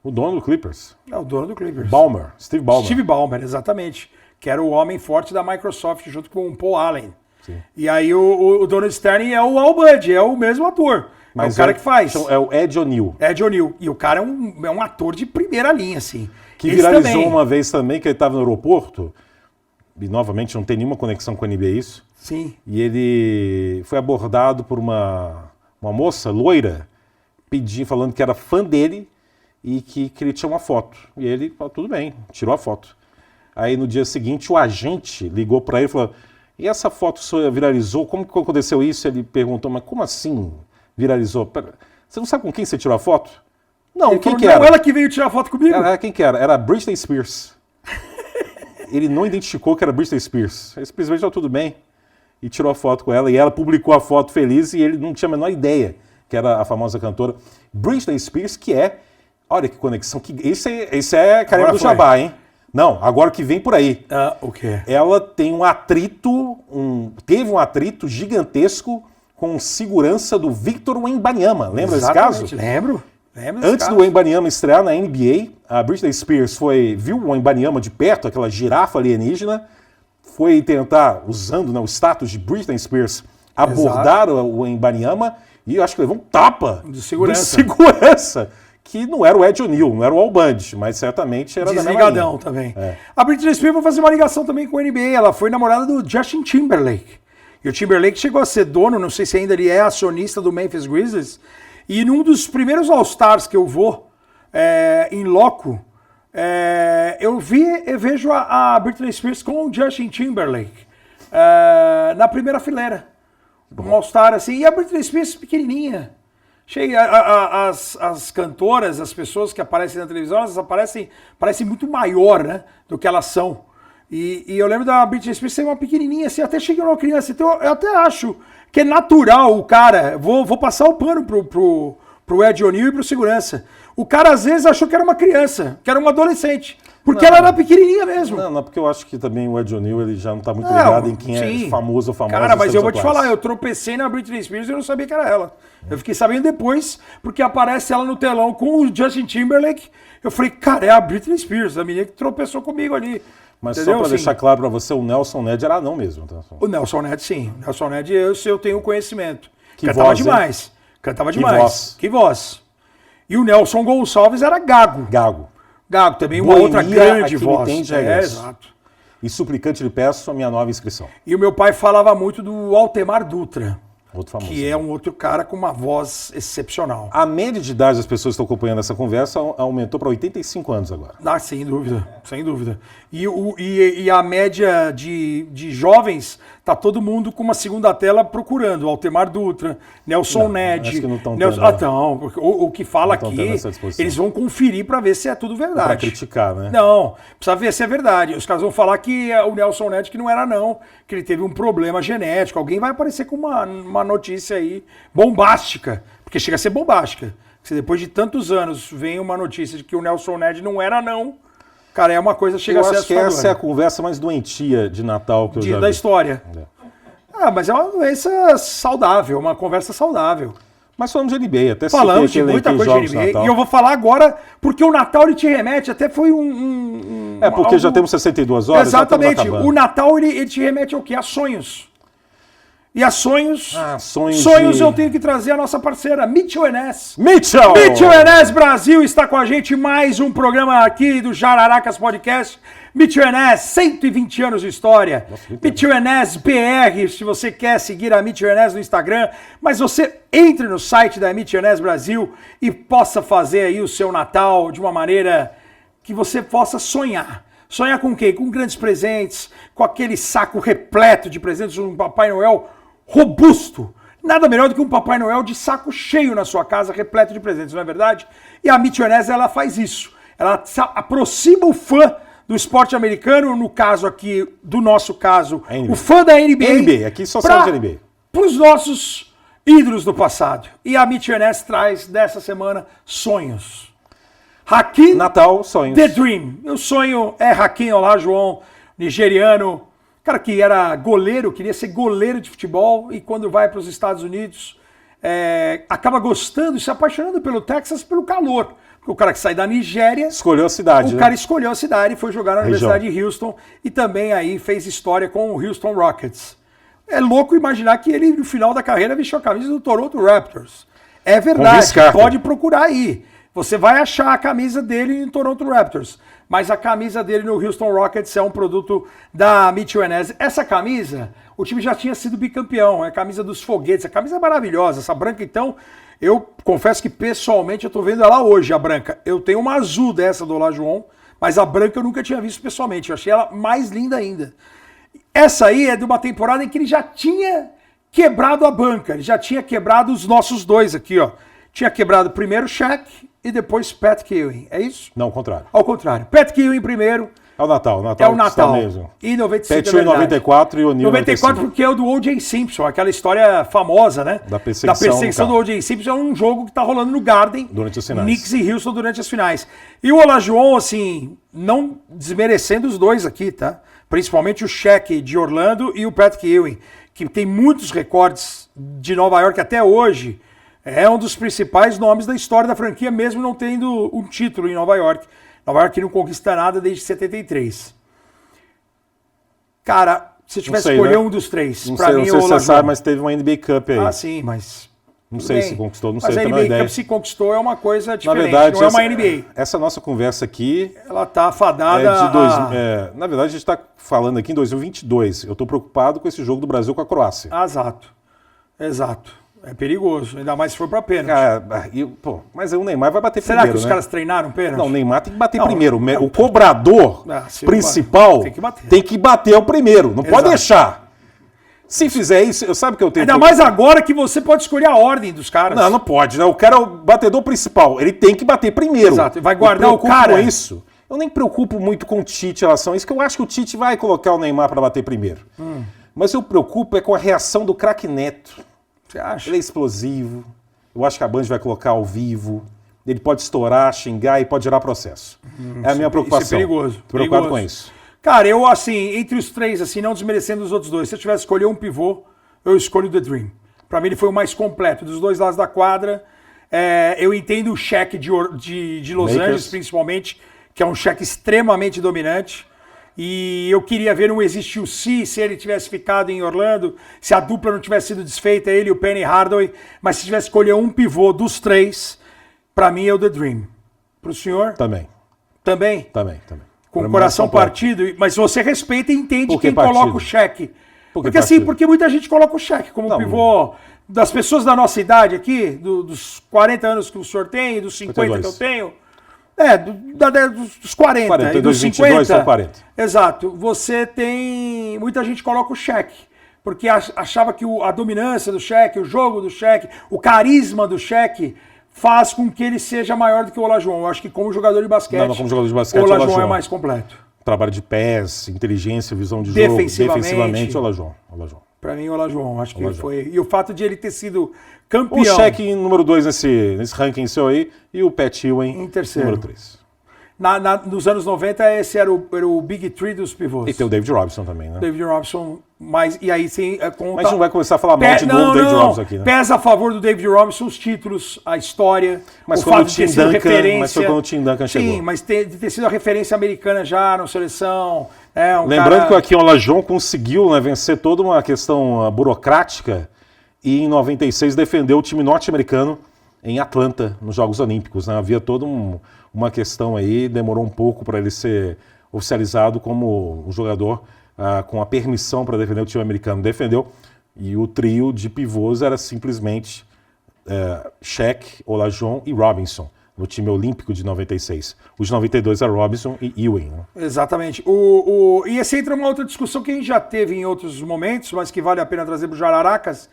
dono do Clippers. É o dono do Clippers. Ballmer, Steve Ballmer. Steve Ballmer, exatamente. Que era o homem forte da Microsoft, junto com o Paul Allen. Sim. E aí o Donald Sterling é o Al Bud, é o mesmo ator. Mas é o cara que faz. Então, é o Ed O'Neill. Ed O'Neill. E o cara é um ator de primeira linha, assim. Que Esse viralizou também. uma vez também, que ele estava no aeroporto, e novamente não tem nenhuma conexão com a NBA isso, Sim. e ele foi abordado por uma moça loira, falando que era fã dele e que queria tirar uma foto. E ele falou, tudo bem, tirou a foto. Aí no dia seguinte o agente ligou para ele e falou, e essa foto sua viralizou, como que aconteceu isso? Ele perguntou, mas como assim viralizou? Você não sabe com quem você tirou a foto? Não, Ele quem falou, que não, era? ela que veio tirar foto comigo. Quem que era? Era a Britney Spears. Ele não identificou que era Britney Spears. Ele simplesmente falou, tudo bem. E tirou a foto com ela. E ela publicou a foto feliz e ele não tinha a menor ideia que era a famosa cantora Britney Spears, que é... Olha que conexão. Esse é carinha do Jabá, hein? Não, agora que vem por aí. O quê? Ela tem teve um atrito gigantesco com segurança do Victor Wembanyama. Lembra desse caso? Lembro. Antes do Wembanyama estrear na NBA, a Britney Spears viu o Wembanyama de perto, aquela girafa alienígena, foi tentar, usando o status de Britney Spears, abordar o Wembanyama e eu acho que levou um tapa de segurança. Que não era o Ed O'Neill, não era o Al Bud, mas certamente era desligadão também. A Britney Spears vai fazer uma ligação também com a NBA. Ela foi namorada do Justin Timberlake. E o Timberlake chegou a ser dono, não sei se ainda ele é acionista do Memphis Grizzlies. E num dos primeiros All-Stars que eu vou, em loco, eu vejo a Britney Spears com o Justin Timberlake na primeira fileira. Um All-Star assim, e a Britney Spears pequenininha. As cantoras, as pessoas que aparecem na televisão, elas parecem muito maior, né, do que elas são. E eu lembro da Britney Spears ser uma pequenininha, assim, até cheguei numa criança. Então eu até acho que é natural o cara, vou passar o pano pro Ed O'Neill e pro segurança. O cara às vezes achou que era uma criança, que era uma adolescente. Porque ela era pequenininha mesmo. Não, porque eu acho que também o Ed O'Neill ele já não está muito ligado em quem é famoso ou famosa. Cara, mas eu vou te falar, eu tropecei na Britney Spears e eu não sabia que era ela. Eu fiquei sabendo depois, porque aparece ela no telão com o Justin Timberlake. Eu falei, cara, é a Britney Spears, a menina que tropeçou comigo ali. Mas entendeu? só para deixar claro para você, o Nelson Ned era não mesmo. Tá? O Nelson Ned, sim. O Nelson Ned, eu tenho conhecimento. Que Cantava voz, demais. Hein? Cantava demais. Voz. Que voz. E o Nelson Gonçalves era gago. Gago Também uma Boemia, outra grande voz. Exato. e suplicante lhe peço a minha nova inscrição. E o meu pai falava muito do Altemar Dutra, Outro famoso. que é um outro cara com uma voz excepcional. A média de idade das pessoas que estão acompanhando essa conversa aumentou para 85 anos agora. Ah, sem dúvida, sem dúvida. E a média de jovens, tá todo mundo com uma segunda tela procurando. Altemar Dutra, Nelson Ned. Acho que não estão Nelson, tendo. o que fala Não estão aqui, tendo essa disposição. eles vão conferir para ver se é tudo verdade. Para criticar, né? Não, precisa ver se é verdade. Os caras vão falar que o Nelson Ned que não era não, que ele teve um problema genético. Alguém vai aparecer com uma notícia aí bombástica, porque chega a ser bombástica. Se depois de tantos anos vem uma notícia de que o Nelson Ned não era não, cara, é uma coisa que chega Eu a ser acho que essa é a conversa mais doentia de Natal que eu já da vi. história. Ah, mas é uma doença saudável, uma conversa saudável. Mas falamos de NBA, até Falamos de citei muita aqui os coisa de jogos de NBA. Natal. E eu vou falar agora, porque o Natal ele te remete, até foi porque já temos 62 horas, Exatamente. já estamos acabando. O Natal ele te remete ao quê? A sonhos. E a sonhos. Sonhos eu tenho que trazer a nossa parceira, Mitchell Enes. Mitchell! Mitchell Enes Brasil está com a gente, mais um programa aqui do Jararacas Podcast. Mitchell Enes, 120 anos de história. Mitchell Enes BR, se você quer seguir a Mitchell Enes no Instagram, mas você entre no site da Mitchell Enes Brasil e possa fazer aí o seu Natal de uma maneira que você possa sonhar. Sonhar com o quê? Com grandes presentes, com aquele saco repleto de presentes, um Papai Noel robusto. Nada melhor do que um Papai Noel de saco cheio na sua casa, repleto de presentes, não é verdade? E a Mitchell Enes, ela faz isso. Ela aproxima o fã do esporte americano, no caso aqui, do nosso caso, o fã da NBA. NBA, aqui só sabe de NBA. Para os nossos ídolos do passado. E a Mitchell Enes traz, dessa semana, sonhos. Hakeem Natal, sonhos. The Dream. Meu sonho é Hakeem Olajuwon, nigeriano, cara que era goleiro, queria ser goleiro de futebol e quando vai para os Estados Unidos acaba gostando e se apaixonando pelo Texas pelo calor. Porque o cara que sai da Nigéria... Escolheu a cidade, O cara escolheu a cidade e foi jogar na Universidade de Houston e também aí fez história com o Houston Rockets. É louco imaginar que ele, no final da carreira, vestiu a camisa do Toronto Raptors. É verdade, pode procurar aí. Você vai achar a camisa dele em Toronto Raptors. Mas a camisa dele no Houston Rockets é um produto da Mitchell Enes. Essa camisa, o time já tinha sido bicampeão. É a camisa dos foguetes. A camisa é maravilhosa. Essa branca, então, eu confesso que pessoalmente eu tô vendo ela hoje, a branca. Eu tenho uma azul dessa do Olajuwon, mas a branca eu nunca tinha visto pessoalmente. Eu achei ela mais linda ainda. Essa aí é de uma temporada em que ele já tinha quebrado a banca. Ele já tinha quebrado os nossos dois aqui, ó. Tinha quebrado primeiro o Shaq e depois Pat Ewing. É isso? Não, ao contrário. Ao contrário. Pat Ewing primeiro. É o Natal. É o Natal. Mesmo. E 95 Pat Ewing 94 e o O'Neal 94 porque é o do O.J. Simpson, aquela história famosa, né? Da perseguição do O.J. Simpson. É um jogo que tá rolando no Garden. Durante os finais. Knicks e Houston durante as finais. E o Olajuwon, assim, não desmerecendo os dois aqui, tá? Principalmente o Shaq de Orlando e o Pat Ewing, que tem muitos recordes de Nova York até hoje. É um dos principais nomes da história da franquia, mesmo não tendo um título em Nova York. Nova York não conquista nada desde 73. Cara, se eu tivesse que escolher um dos três, pra mim é o Olajuwon. Não sei se você sabe, mas teve uma NBA Cup aí. Ah, sim, mas... Não sei se conquistou, não sei, mas a NBA Cup se conquistou é uma coisa diferente, na verdade, não é uma NBA. Essa nossa conversa aqui... Ela tá fadada na verdade, a gente está falando aqui em 2022. Eu estou preocupado com esse jogo do Brasil com a Croácia. Exato. É perigoso, ainda mais se for para pênalti. Mas o Neymar vai bater primeiro, primeiro, que os caras treinaram pênalti? Não, o Neymar tem que bater primeiro. O cobrador principal tem que bater o primeiro. Não pode deixar. Se fizer isso, sabe o que eu tenho... Ainda mais agora que você pode escolher a ordem dos caras. Não pode. Né? O cara é o batedor principal. Ele tem que bater primeiro. Exato. Vai guardar o cara. Com isso. Eu nem preocupo muito com o Tite em relação a isso, que eu acho que o Tite vai colocar o Neymar para bater primeiro. Mas eu preocupo com a reação do craque Neto. Você acha? Ele é explosivo. Eu acho que a Band vai colocar ao vivo. Ele pode estourar, xingar e pode gerar processo. É a minha preocupação. Isso é perigoso. Tô preocupado com isso. Cara, eu, assim, entre os três, assim, não desmerecendo os outros dois, se eu tivesse que escolher um pivô, eu escolho o The Dream. Pra mim, ele foi o mais completo. Dos dois lados da quadra, eu entendo o Shaq de Los Angeles, principalmente, que é um Shaq extremamente dominante. E eu queria ver um existe o se ele tivesse ficado em Orlando, se a dupla não tivesse sido desfeita, ele e o Penny Hardaway, mas se tivesse escolher um pivô dos três, pra mim é o The Dream. Pro senhor? Também. Também? Também. com o coração partido, mas você respeita e entende quem coloca o cheque. Porque assim, porque muita gente coloca o cheque como pivô. Das pessoas da nossa idade aqui, dos 40 anos que o senhor tem, dos 50 que eu tenho, dos 40 e dos 50. São 40. Exato. Você tem... Muita gente coloca o cheque, porque achava que a dominância do cheque, o jogo do cheque, o carisma do cheque faz com que ele seja maior do que o Olajuwon. Eu acho que como jogador de basquete, como jogador de basquete, o Olajuwon é mais completo. Trabalho de pés, inteligência, visão de jogo, defensivamente, Olajuwon. Para mim, o Olajuwon, acho que ele foi. E o fato de ele ter sido campeão. O Shaq número 2 nesse ranking seu aí, e o Pat Ewing em terceiro. Número 3. Nos anos 90, esse era o Big Three dos pivôs. E tem o David Robinson também, né? David Robinson, e aí sim... Mas não vai começar a falar mal de novo do David Robinson aqui, né? Pesa a favor do David Robinson os títulos, a história, mas o fato de ter sido referência. Mas foi quando o Tim Duncan chegou. Sim, mas de ter sido a referência americana já na seleção. Lembrando que o Hakeem Olajuwon conseguiu, né, vencer toda uma questão burocrática e em 96 defendeu o time norte-americano em Atlanta, nos Jogos Olímpicos. Né? Havia toda uma questão aí, demorou um pouco para ele ser oficializado como um jogador com a permissão para defender o time americano. Defendeu, e o trio de pivôs era simplesmente Shaq, Olajuwon e Robinson, no time olímpico de 96. Os de 92 era Robinson e Ewing. Né? Exatamente. E essa entra uma outra discussão que a gente já teve em outros momentos, mas que vale a pena trazer para o Jararacas,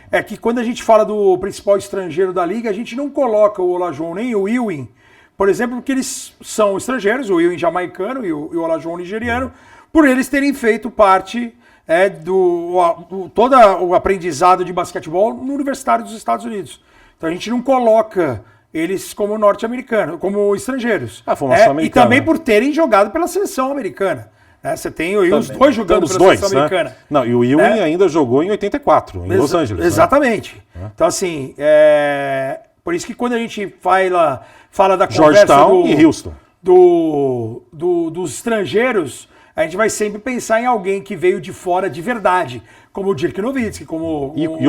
é que quando a gente fala do principal estrangeiro da liga, a gente não coloca o Olajuwon nem o Ewing, por exemplo, porque eles são estrangeiros, o Ewing jamaicano e o Olajuwon nigeriano, por eles terem feito parte todo o aprendizado de basquetebol no Universitário dos Estados Unidos. Então a gente não coloca eles como norte-americanos, como estrangeiros. A formação americana. E também por terem jogado pela seleção americana. Você tem os dois jogando pela seleção americana. Né? Não, e o Ewing ainda jogou em 84, em Los Angeles. Exatamente. Né? Então, assim, por isso que quando a gente fala da conversa Georgetown e Houston. Dos estrangeiros, a gente vai sempre pensar em alguém que veio de fora de verdade, como o Dirk Nowitzki, como o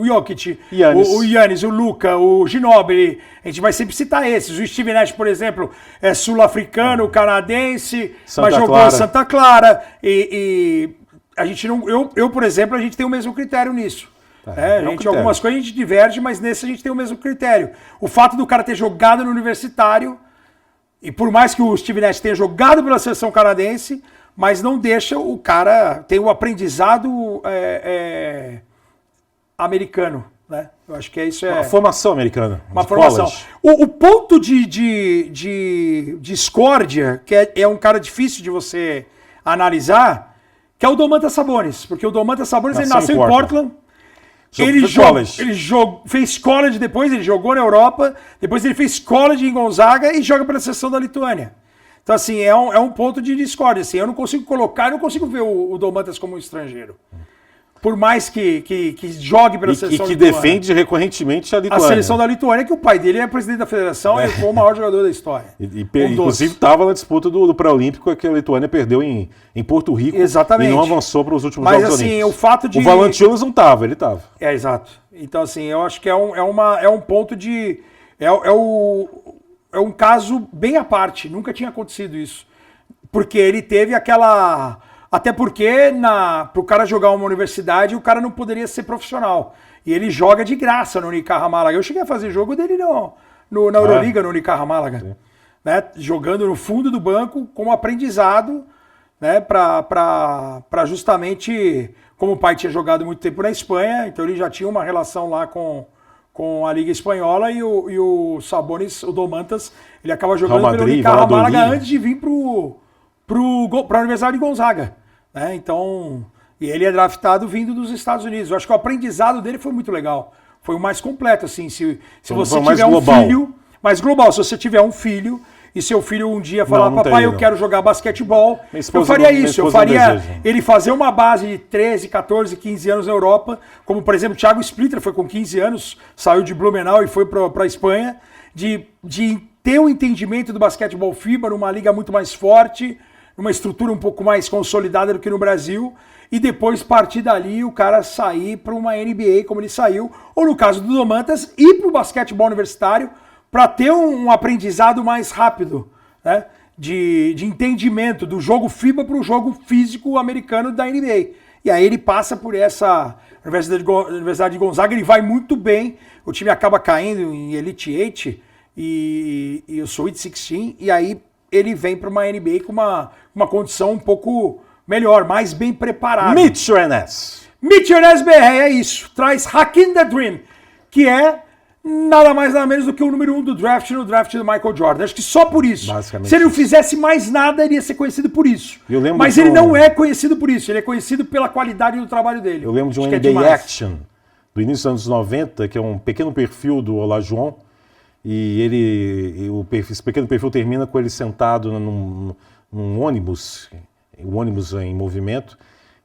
Jokic, o Giannis, o Luka, o Ginobili. A gente vai sempre citar esses. O Steve Nash, por exemplo, é sul-africano, canadense, mas jogou em Santa Clara. E a gente não... Eu, por exemplo, a gente tem o mesmo critério nisso. Algumas coisas a gente diverge, mas nesse a gente tem o mesmo critério. O fato do cara ter jogado no universitário, e por mais que o Steve Nash tenha jogado pela seleção canadense, mas não deixa o cara ter o aprendizado americano, né? Eu acho que isso uma formação americana. Uma formação. O ponto de discórdia, que é um cara difícil de você analisar, que é o Domantas Sabonis, porque o Domantas Sabonis ele nasceu em Portland. Ele fez college depois, ele jogou na Europa, depois ele fez college em Gonzaga e joga pela seleção da Lituânia. Então, assim, é um ponto de discórdia. Assim, eu não consigo ver o Domantas como um estrangeiro. Por mais que jogue pela seleção da Lituânia. E que defende recorrentemente a Lituânia. A seleção da Lituânia, que o pai dele é presidente da federação e foi o maior jogador da história. Inclusive, estava na disputa do pré-olímpico que a Lituânia perdeu em Porto Rico. Exatamente. E não avançou para os últimos Jogos Olímpicos. Olímpicos. O fato de... O Valanciunas não estava, ele estava. Exato. Então, assim, eu acho que é um ponto de... É um caso bem à parte, nunca tinha acontecido isso. Porque ele teve aquela... Até porque, para o cara jogar uma universidade, o cara não poderia ser profissional. E ele joga de graça no Unicaja Málaga. Eu cheguei a fazer jogo dele na Euroliga, no Unicaja Málaga. Né? Jogando no fundo do banco, como aprendizado, né? Para justamente... Como o pai tinha jogado muito tempo na Espanha, então ele já tinha uma relação lá com a Liga Espanhola e o Sabonis, o Domantas, ele acaba jogando pelo Unicaja Málaga antes de vir para a Universidade de Gonzaga. Né? Então, e ele é draftado vindo dos Estados Unidos. Eu acho que o aprendizado dele foi muito legal. Foi o mais completo, assim. Se você tiver um filho, mais global, se você tiver um filho e seu filho um dia falar, papai, eu quero jogar basquetebol, eu faria isso. Eu faria ele fazer uma base de 13, 14, 15 anos na Europa, como, por exemplo, o Thiago Splitter foi com 15 anos, saiu de Blumenau e foi para a Espanha, de ter um entendimento do basquetebol FIBA numa liga muito mais forte, numa estrutura um pouco mais consolidada do que no Brasil, e depois partir dali o cara sair para uma NBA como ele saiu, ou no caso do Domantas, ir para o basquetebol universitário para ter um aprendizado mais rápido. Né? de entendimento do jogo FIBA para o jogo físico americano da NBA. E aí ele passa por essa Universidade de Gonzaga, ele vai muito bem, o time acaba caindo em Elite 8 e o Sweet 16, e aí ele vem para uma NBA com uma condição um pouco melhor, mais bem preparado. Mitchell Enes. Mitchell Enes BR, é isso. Traz Hakeem the Dream, que é nada mais nada menos do que o número 1 do draft no draft do Michael Jordan. Acho que só por isso. Se ele não fizesse mais nada, ele ia ser conhecido por isso. Mas ele não é conhecido por isso. Ele é conhecido pela qualidade do trabalho dele. Eu lembro de um NBA Action do início dos anos 90, que é um pequeno perfil do Olajuwon. E esse pequeno perfil termina com ele sentado num ônibus, o ônibus em movimento,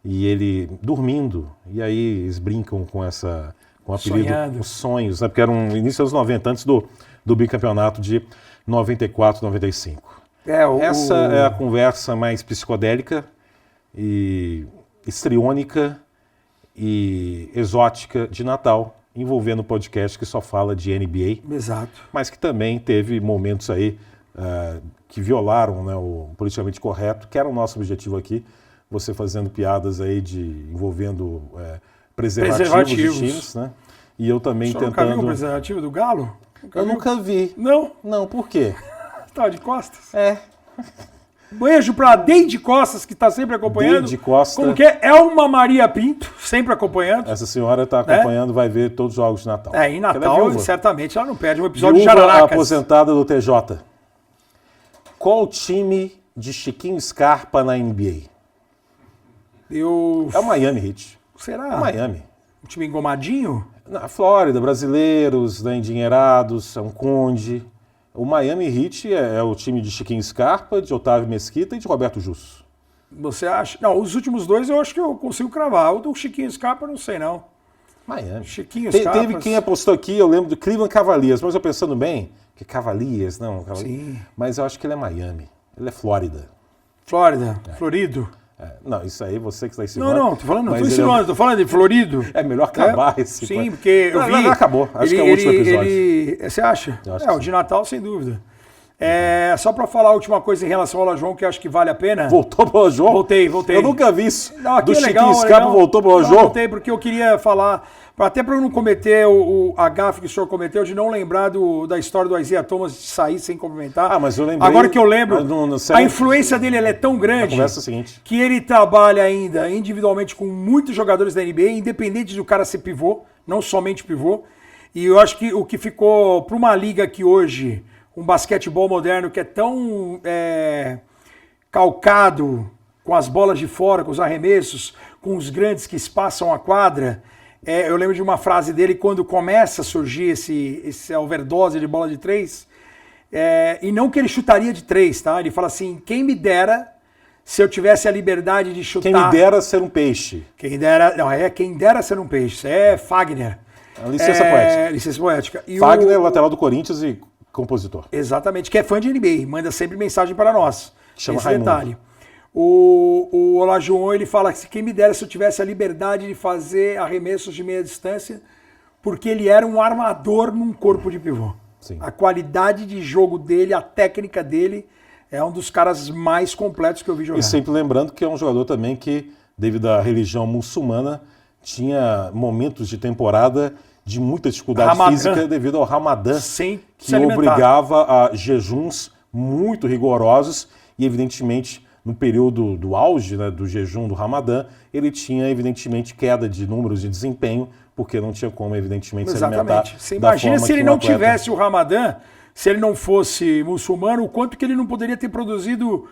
e ele dormindo. E aí eles brincam com o apelido, os sonhos, né? Porque era um início dos anos 90, antes do bicampeonato de 94, 95. Essa é a conversa mais psicodélica e histriônica e exótica de Natal, envolvendo um podcast que só fala de NBA. Exato. Mas que também teve momentos aí que violaram, né, o politicamente correto, que era o nosso objetivo aqui, você fazendo piadas aí envolvendo preservativos de times, né? E eu também tentando... Você nunca viu o preservativo do Galo? Eu nunca vi. Não? Não, por quê? Estava de costas? É. Beijo para Deide Costas, que está sempre acompanhando. Deide Costa. Como que é? Elma Maria Pinto, sempre acompanhando. Essa senhora está acompanhando, vai ver todos os jogos de Natal. Em Natal, certamente, ela não perde um episódio de Jararacas. Aposentada do TJ. Qual o time de Chiquinho Scarpa na NBA? É o Miami Heat. Será? É o Miami. Um time engomadinho? Na Flórida, brasileiros, né, endinheirados, é um conde. O Miami Heat é o time de Chiquinho Scarpa, de Otávio Mesquita e de Roberto Jusso. Você acha? Não, os últimos dois eu acho que eu consigo cravar. O do Chiquinho Scarpa eu não sei não. Miami. Chiquinho Scarpa. Teve quem apostou aqui, eu lembro do Cleveland Cavaliers, mas eu pensando bem, que Cavaliers, não. Sim. Mas eu acho que ele é Miami. Ele é Flórida. Flórida, Florido. Não, isso aí você que está ensinando. Não, tô insinuando, tô falando de Florido. É melhor acabar esse... Sim, porque eu vi... Não, acabou, acho que é o último episódio. Você acha? O de Natal, sem dúvida. Só para falar a última coisa em relação ao Olajuwon, que eu acho que vale a pena. Voltou pro Olajuwon? Voltei. Eu nunca vi isso. Não, aqui do é legal, Chiquinho Scarpa voltou pro Olajuwon? Voltei porque eu queria falar, até para eu não cometer a gafe que o senhor cometeu, de não lembrar da história do Isaiah Thomas de sair sem cumprimentar. Mas eu lembrei... Agora que eu lembro, a influência dele é tão grande que ele trabalha ainda individualmente com muitos jogadores da NBA, independente do cara ser pivô, não somente pivô. E eu acho que o que ficou para uma liga que hoje... um basquetebol moderno que é tão calcado com as bolas de fora, com os arremessos, com os grandes que espaçam a quadra. Eu lembro de uma frase dele quando começa a surgir esse overdose de bola de três, e não que ele chutaria de três, tá? Ele fala assim, quem me dera se eu tivesse a liberdade de chutar... Quem me dera ser um peixe. Quem dera ser um peixe. Isso é Fagner. Licença poética. Licença poética. E Fagner, lateral do Corinthians e compositor. Exatamente, que é fã de NBA, manda sempre mensagem para nós. Chama esse Raimundo. Detalhe. O Olajuwon, ele fala que quem me dera se eu tivesse a liberdade de fazer arremessos de meia distância, porque ele era um armador num corpo de pivô. Sim. A qualidade de jogo dele, a técnica dele, é um dos caras mais completos que eu vi jogar. E sempre lembrando que é um jogador também que, devido à religião muçulmana, tinha momentos de temporada de muita dificuldade física devido ao Ramadã, que obrigava a jejuns muito rigorosos e, evidentemente, no período do auge, né, do jejum do Ramadã, ele tinha, evidentemente, queda de números de desempenho, porque não tinha como, evidentemente, se alimentar. Você imagina se ele não tivesse o Ramadã, se ele não fosse muçulmano, o quanto que ele não poderia ter produzido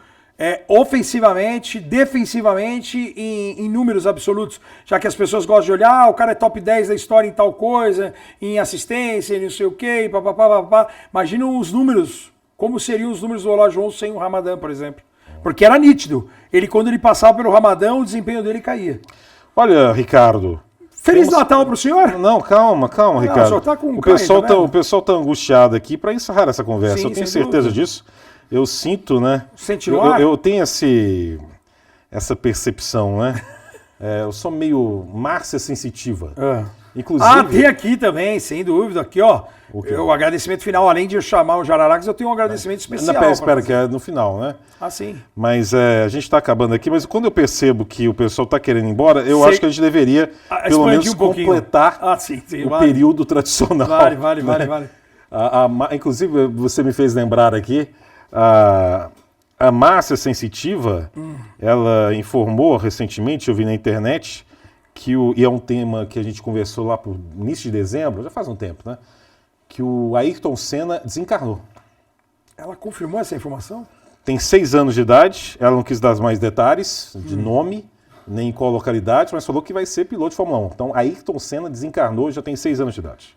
ofensivamente, defensivamente, em números absolutos. Já que as pessoas gostam de olhar, o cara é top 10 da história em tal coisa, em assistência, em não sei o quê, papapá. Imagina os números, como seriam os números do Olajuwon sem o Ramadã, por exemplo. Porque era nítido. Quando ele passava pelo Ramadã, o desempenho dele caía. Olha, Ricardo... Feliz Natal pro senhor? Não, calma, Ricardo. Só tá com o pessoal tá angustiado aqui para encerrar essa conversa. Sim, eu tenho certeza disso. Eu sinto, né? Sente no ar? Eu tenho essa percepção, né? Eu sou meio Márcia sensitiva. Inclusive... tem aqui também, sem dúvida. Aqui, ó. O agradecimento final, além de eu chamar o Jararacas, eu tenho um agradecimento especial. Espera, que é no final, né? Sim. Mas a gente está acabando aqui, mas quando eu percebo que o pessoal está querendo ir embora, eu acho que a gente deveria, pelo menos, completar o período tradicional. Vale. Inclusive, você me fez lembrar aqui, a Márcia Sensitiva, ela informou recentemente, eu vi na internet, e é um tema que a gente conversou lá por início de dezembro, já faz um tempo, né? Que o Ayrton Senna desencarnou. Ela confirmou essa informação? Tem 6 anos de idade, ela não quis dar mais detalhes de nome, nem qual localidade, mas falou que vai ser piloto de Fórmula 1. Então, Ayrton Senna desencarnou e já tem 6 anos de idade.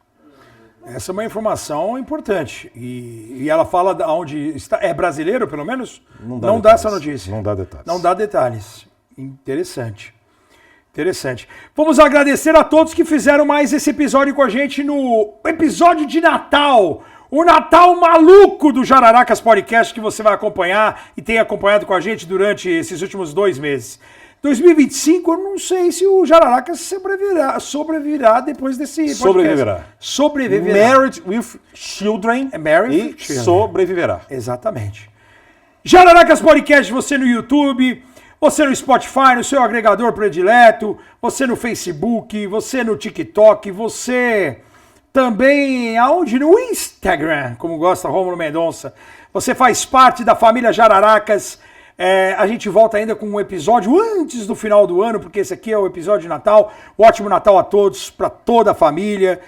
Essa é uma informação importante. E ela fala de onde está. É brasileiro, pelo menos? Não dá essa notícia. Não dá detalhes. Não dá detalhes. Interessante. Vamos agradecer a todos que fizeram mais esse episódio com a gente no episódio de Natal. O Natal maluco do Jararacas Podcast que você vai acompanhar e tem acompanhado com a gente durante esses últimos 2 meses. 2025, eu não sei se o Jararacas sobreviverá depois desse podcast. Sobreviverá. Married with Children sobreviverá. Exatamente. Jararacas Podcast, você no YouTube, você no Spotify, no seu agregador predileto, você no Facebook, você no TikTok, você também aonde? No Instagram, como gosta Rômulo Mendonça. Você faz parte da família Jararacas. A gente volta ainda com um episódio antes do final do ano, porque esse aqui é o episódio de Natal. Ótimo Natal a todos, para toda a família.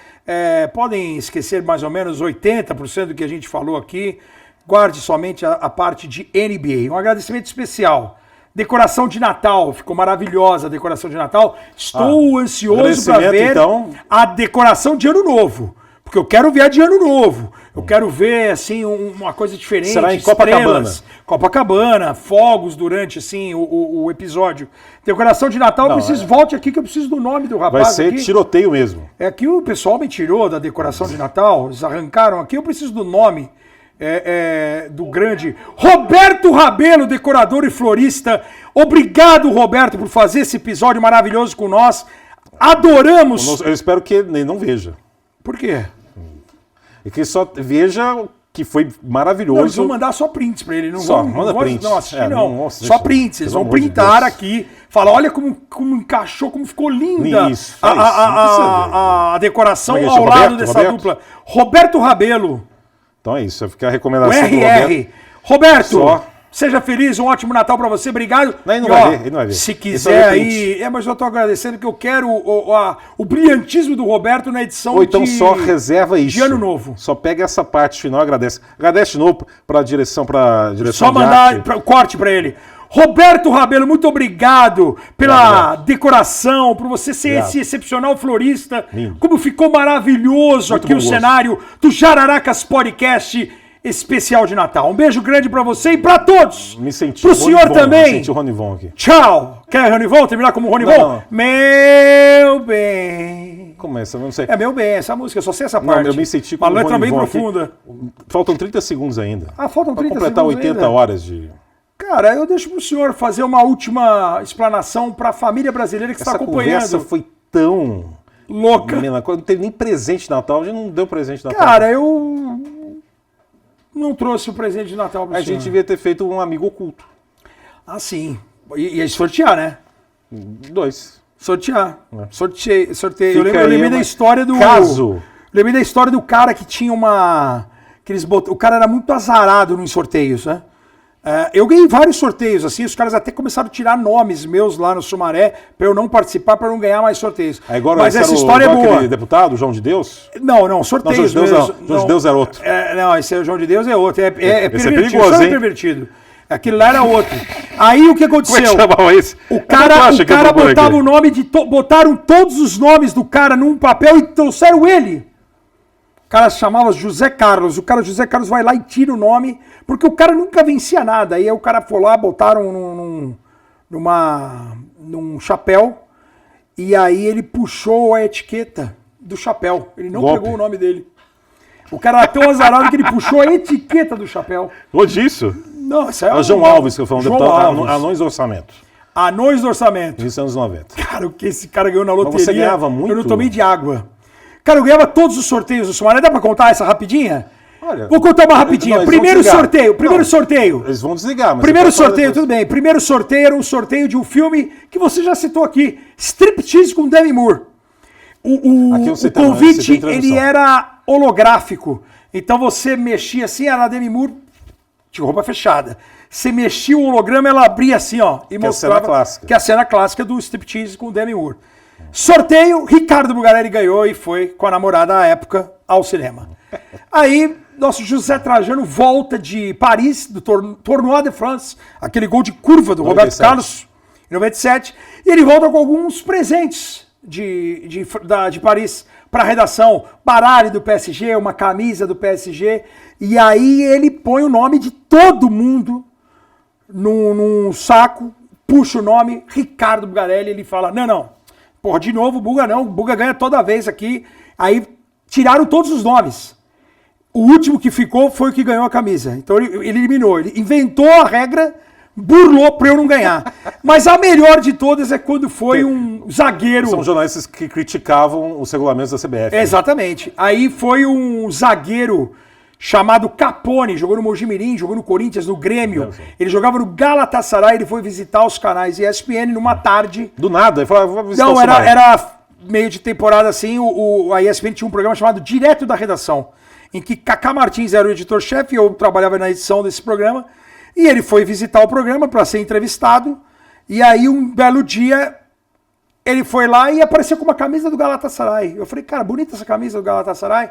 Podem esquecer mais ou menos 80% do que a gente falou aqui. Guarde somente a parte de NBA. Um agradecimento especial. Decoração de Natal, ficou maravilhosa a decoração de Natal. Estou ansioso para ver a decoração de Ano Novo. Porque eu quero ver a de Ano Novo. Eu quero ver, assim, uma coisa diferente. Será em Copacabana, fogos durante, assim, o episódio. Decoração de Natal, volte aqui que eu preciso do nome do rapaz. Vai ser aqui. Tiroteio mesmo. Aqui o pessoal me tirou da decoração de Natal, eles arrancaram aqui, eu preciso do nome do grande Roberto Rabelo, decorador e florista. Obrigado, Roberto, por fazer esse episódio maravilhoso com nós. Adoramos. Eu espero que ele não veja. Por quê? É que só veja que foi maravilhoso. Não, eles vão mandar só prints pra ele. Não só, vão, manda print. Não assistir, não. Só prints. Eles vão printar aqui. Fala, olha como encaixou, como ficou linda isso, a decoração ao lado dessa dupla. Roberto Rabelo. Então é isso, vai ficar a recomendação do Roberto, seja feliz, um ótimo Natal pra você, obrigado. Não, ele não vai ver. Se quiser aí... mas eu tô agradecendo que eu quero o brilhantismo do Roberto na edição ou então só reserva isso. De Ano Novo. Só pega essa parte final e agradece. Agradece de novo pra direção só mandar o corte pra ele. Roberto Rabelo, muito obrigado pela decoração, por você ser esse excepcional florista. Lindo. Como ficou maravilhoso muito aqui o cenário do Jararacas Podcast especial de Natal. Um beijo grande pra você e pra todos. Me senti pro senhor também. Me senti o Ronivon aqui. Tchau. Quer Ronivon? Terminar como Ronivon? Não. Meu bem. Começa, não sei. É meu bem, essa música, eu só sei essa parte. Não, eu me senti como uma letra bem profunda. Aqui. Faltam 30 segundos ainda. Faltam 30 segundos completar 80 horas de... Cara, eu deixo pro senhor fazer uma última explanação para a família brasileira que está acompanhando. Essa conversa foi tão louca. Não teve nem presente de Natal, a gente não deu presente de Natal. Cara, eu não trouxe o presente de Natal pro senhor. A gente devia ter feito um amigo oculto. Sim. E sortear, né? 2. Sortear. Sorteio. Eu lembrei da história do... Lembrei da história do cara que tinha uma... O cara era muito azarado nos sorteios, né? Eu ganhei vários sorteios, assim, os caras até começaram a tirar nomes meus lá no Sumaré para eu não participar, para não ganhar mais sorteios. Agora, mas essa história é boa. Deputado, João de Deus? Não, sorteios. Não, João de Deus era outro. Não, esse é o João de Deus é outro. Esse pervertido, é perigoso, hein? Pervertido. Aquilo lá era outro. Aí o que aconteceu? Como é que chamava esse? O cara botava o nome de... Botaram todos os nomes do cara num papel e trouxeram ele. O cara se chamava José Carlos. O cara José Carlos vai lá e tira o nome, porque o cara nunca vencia nada. Aí o cara foi lá, botaram num chapéu, e aí ele puxou a etiqueta do chapéu. Ele não pegou o nome dele. O cara era tão azarado que ele puxou a etiqueta do chapéu. Onde isso? Não, isso é o João Alves que eu falo, deputado Anões do Orçamento. Anões do Orçamento. Isso é anos 90. Cara, o que esse cara ganhou na loteria... Mas você ganhava muito? Eu não tomei de água. Cara, eu ganhava todos os sorteios do Sumaré. Dá pra contar essa rapidinha? Olha, vou contar uma rapidinha. Não, Primeiro sorteio. Eles vão desligar. Mas primeiro sorteio, tudo bem. Primeiro sorteio era um sorteio de um filme que você já citou aqui. Striptease com Demi Moore. O convite, ele era holográfico. Então você mexia assim, era a Demi Moore de roupa fechada. Você mexia o holograma, ela abria assim, ó. E mostrava que é a cena clássica do Striptease com Demi Moore. Sorteio, Ricardo Bugarelli ganhou e foi com a namorada à época ao cinema. Aí, nosso José Trajano volta de Paris, do Tournoi de France, aquele gol de curva do 97. Roberto Carlos, em 97, e ele volta com alguns presentes de Paris para a redação, baralho do PSG, uma camisa do PSG, e aí ele põe o nome de todo mundo num saco, puxa o nome, Ricardo Bugarelli, ele fala, não, porra, de novo o Buga não, o Buga ganha toda vez aqui, aí tiraram todos os nomes. O último que ficou foi o que ganhou a camisa, então ele eliminou, ele inventou a regra, burlou para eu não ganhar. Mas a melhor de todas é quando foi um zagueiro... São jornalistas que criticavam os regulamentos da CBF. Exatamente. Aí foi um zagueiro chamado Capone, jogou no Mojimirim, jogou no Corinthians, no Grêmio. Ele jogava no Galatasaray, ele foi visitar os canais ESPN numa tarde. Do nada? Ele falou, vou visitar não, era meio de temporada assim, a ESPN tinha um programa chamado Direto da Redação, em que Cacá Martins era o editor-chefe, eu trabalhava na edição desse programa, e ele foi visitar o programa para ser entrevistado, e aí um belo dia ele foi lá e apareceu com uma camisa do Galatasaray. Eu falei, cara, bonita essa camisa do Galatasaray.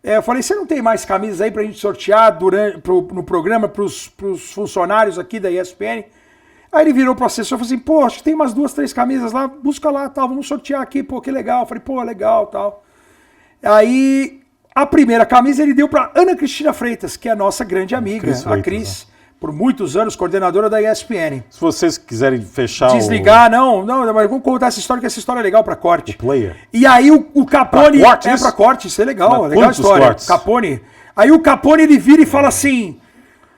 Eu falei, você não tem mais camisas aí pra gente sortear no programa pros funcionários aqui da ESPN? Aí ele virou pro assessor e falou assim, pô, acho que tem umas 2, 3 camisas lá, busca lá, tal, vamos sortear aqui, pô, que legal. Eu falei, pô, legal, tal. Aí a primeira camisa ele deu pra Ana Cristina Freitas, que é a nossa grande amiga, a Cris, por muitos anos, coordenadora da ESPN. Se vocês quiserem fechar desligar, não, mas vamos contar essa história, que essa história é legal pra corte. O player. E aí o Capone... Pra corte, isso é legal, legal a história. Cortes? Capone. Aí o Capone, ele vira e fala assim...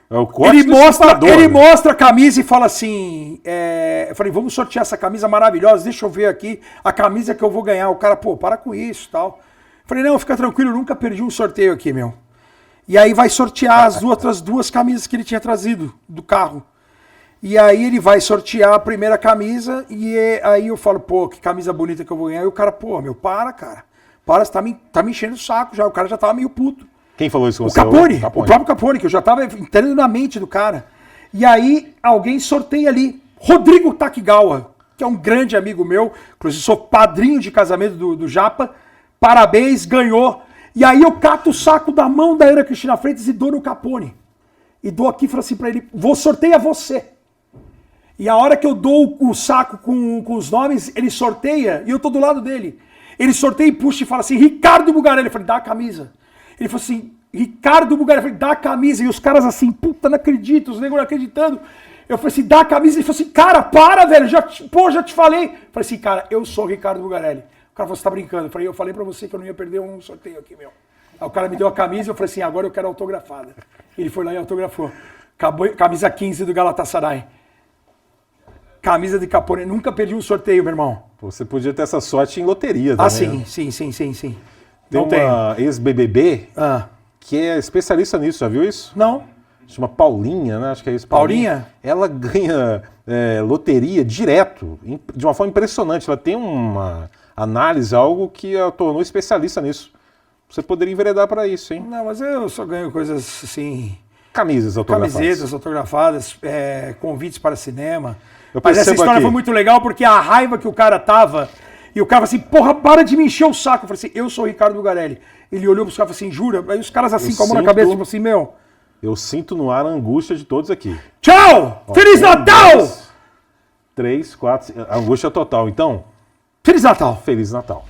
É o corte ele mostra a camisa e fala assim... eu falei, vamos sortear essa camisa maravilhosa, deixa eu ver aqui a camisa que eu vou ganhar. O cara, pô, para com isso e tal. Eu falei, não, fica tranquilo, eu nunca perdi um sorteio aqui, meu. E aí vai sortear as outras 2 camisas que ele tinha trazido do carro. E aí ele vai sortear a primeira camisa e aí eu falo, pô, que camisa bonita que eu vou ganhar. E o cara, pô, meu, para, você tá me enchendo o saco já. O cara já tava meio puto. Quem falou isso com você? O próprio Capone, que eu já tava entrando na mente do cara. E aí alguém sorteia ali, Rodrigo Takigawa, que é um grande amigo meu, inclusive sou padrinho de casamento do Japa. Parabéns, ganhou. E aí eu cato o saco da mão da Ana Cristina Freitas e dou no Capone. E dou aqui e falo assim pra ele, sorteia você. E a hora que eu dou o saco com os nomes, ele sorteia e eu tô do lado dele. Ele sorteia e puxa e fala assim, Ricardo Bugarelli. Eu falei, dá a camisa. Ele falou assim, Ricardo Bugarelli. Eu falei, dá a camisa. E os caras assim, puta, não acredito, os negros não acreditando. Eu falei assim, dá a camisa. Ele falou assim, cara, para, velho, já te falei. Eu falei assim, cara, eu sou o Ricardo Bugarelli. O cara falou, você tá brincando. Eu falei pra você que eu não ia perder um sorteio aqui, meu. Aí o cara me deu a camisa e eu falei assim, agora eu quero autografada. Ele foi lá e autografou. Camisa 15 do Galatasaray. Camisa de Capone. Nunca perdi um sorteio, meu irmão. Você podia ter essa sorte em loteria também. Sim. Tem uma ex-BBB que é especialista nisso, já viu isso? Não. Chama Paulinha, né? Acho que é isso. Paulinha? Ela ganha loteria direto, de uma forma impressionante. Ela tem uma análise, algo que a tornou especialista nisso. Você poderia enveredar para isso, hein? Não, mas eu só ganho coisas assim... Camisas autografadas. Camisetas autografadas, convites para cinema. Mas essa história foi muito legal porque a raiva que o cara tava... E o cara falou assim, porra, para de me encher o saco. Eu falei assim, eu sou o Ricardo Bugarelli. Ele olhou para os caras e falou assim, jura? Aí os caras assim, com a mão na cabeça, tipo assim, meu... Eu sinto no ar a angústia de todos aqui. Tchau! Feliz Natal! 2, 3, 4... Angústia total, então... Feliz Natal! Feliz Natal.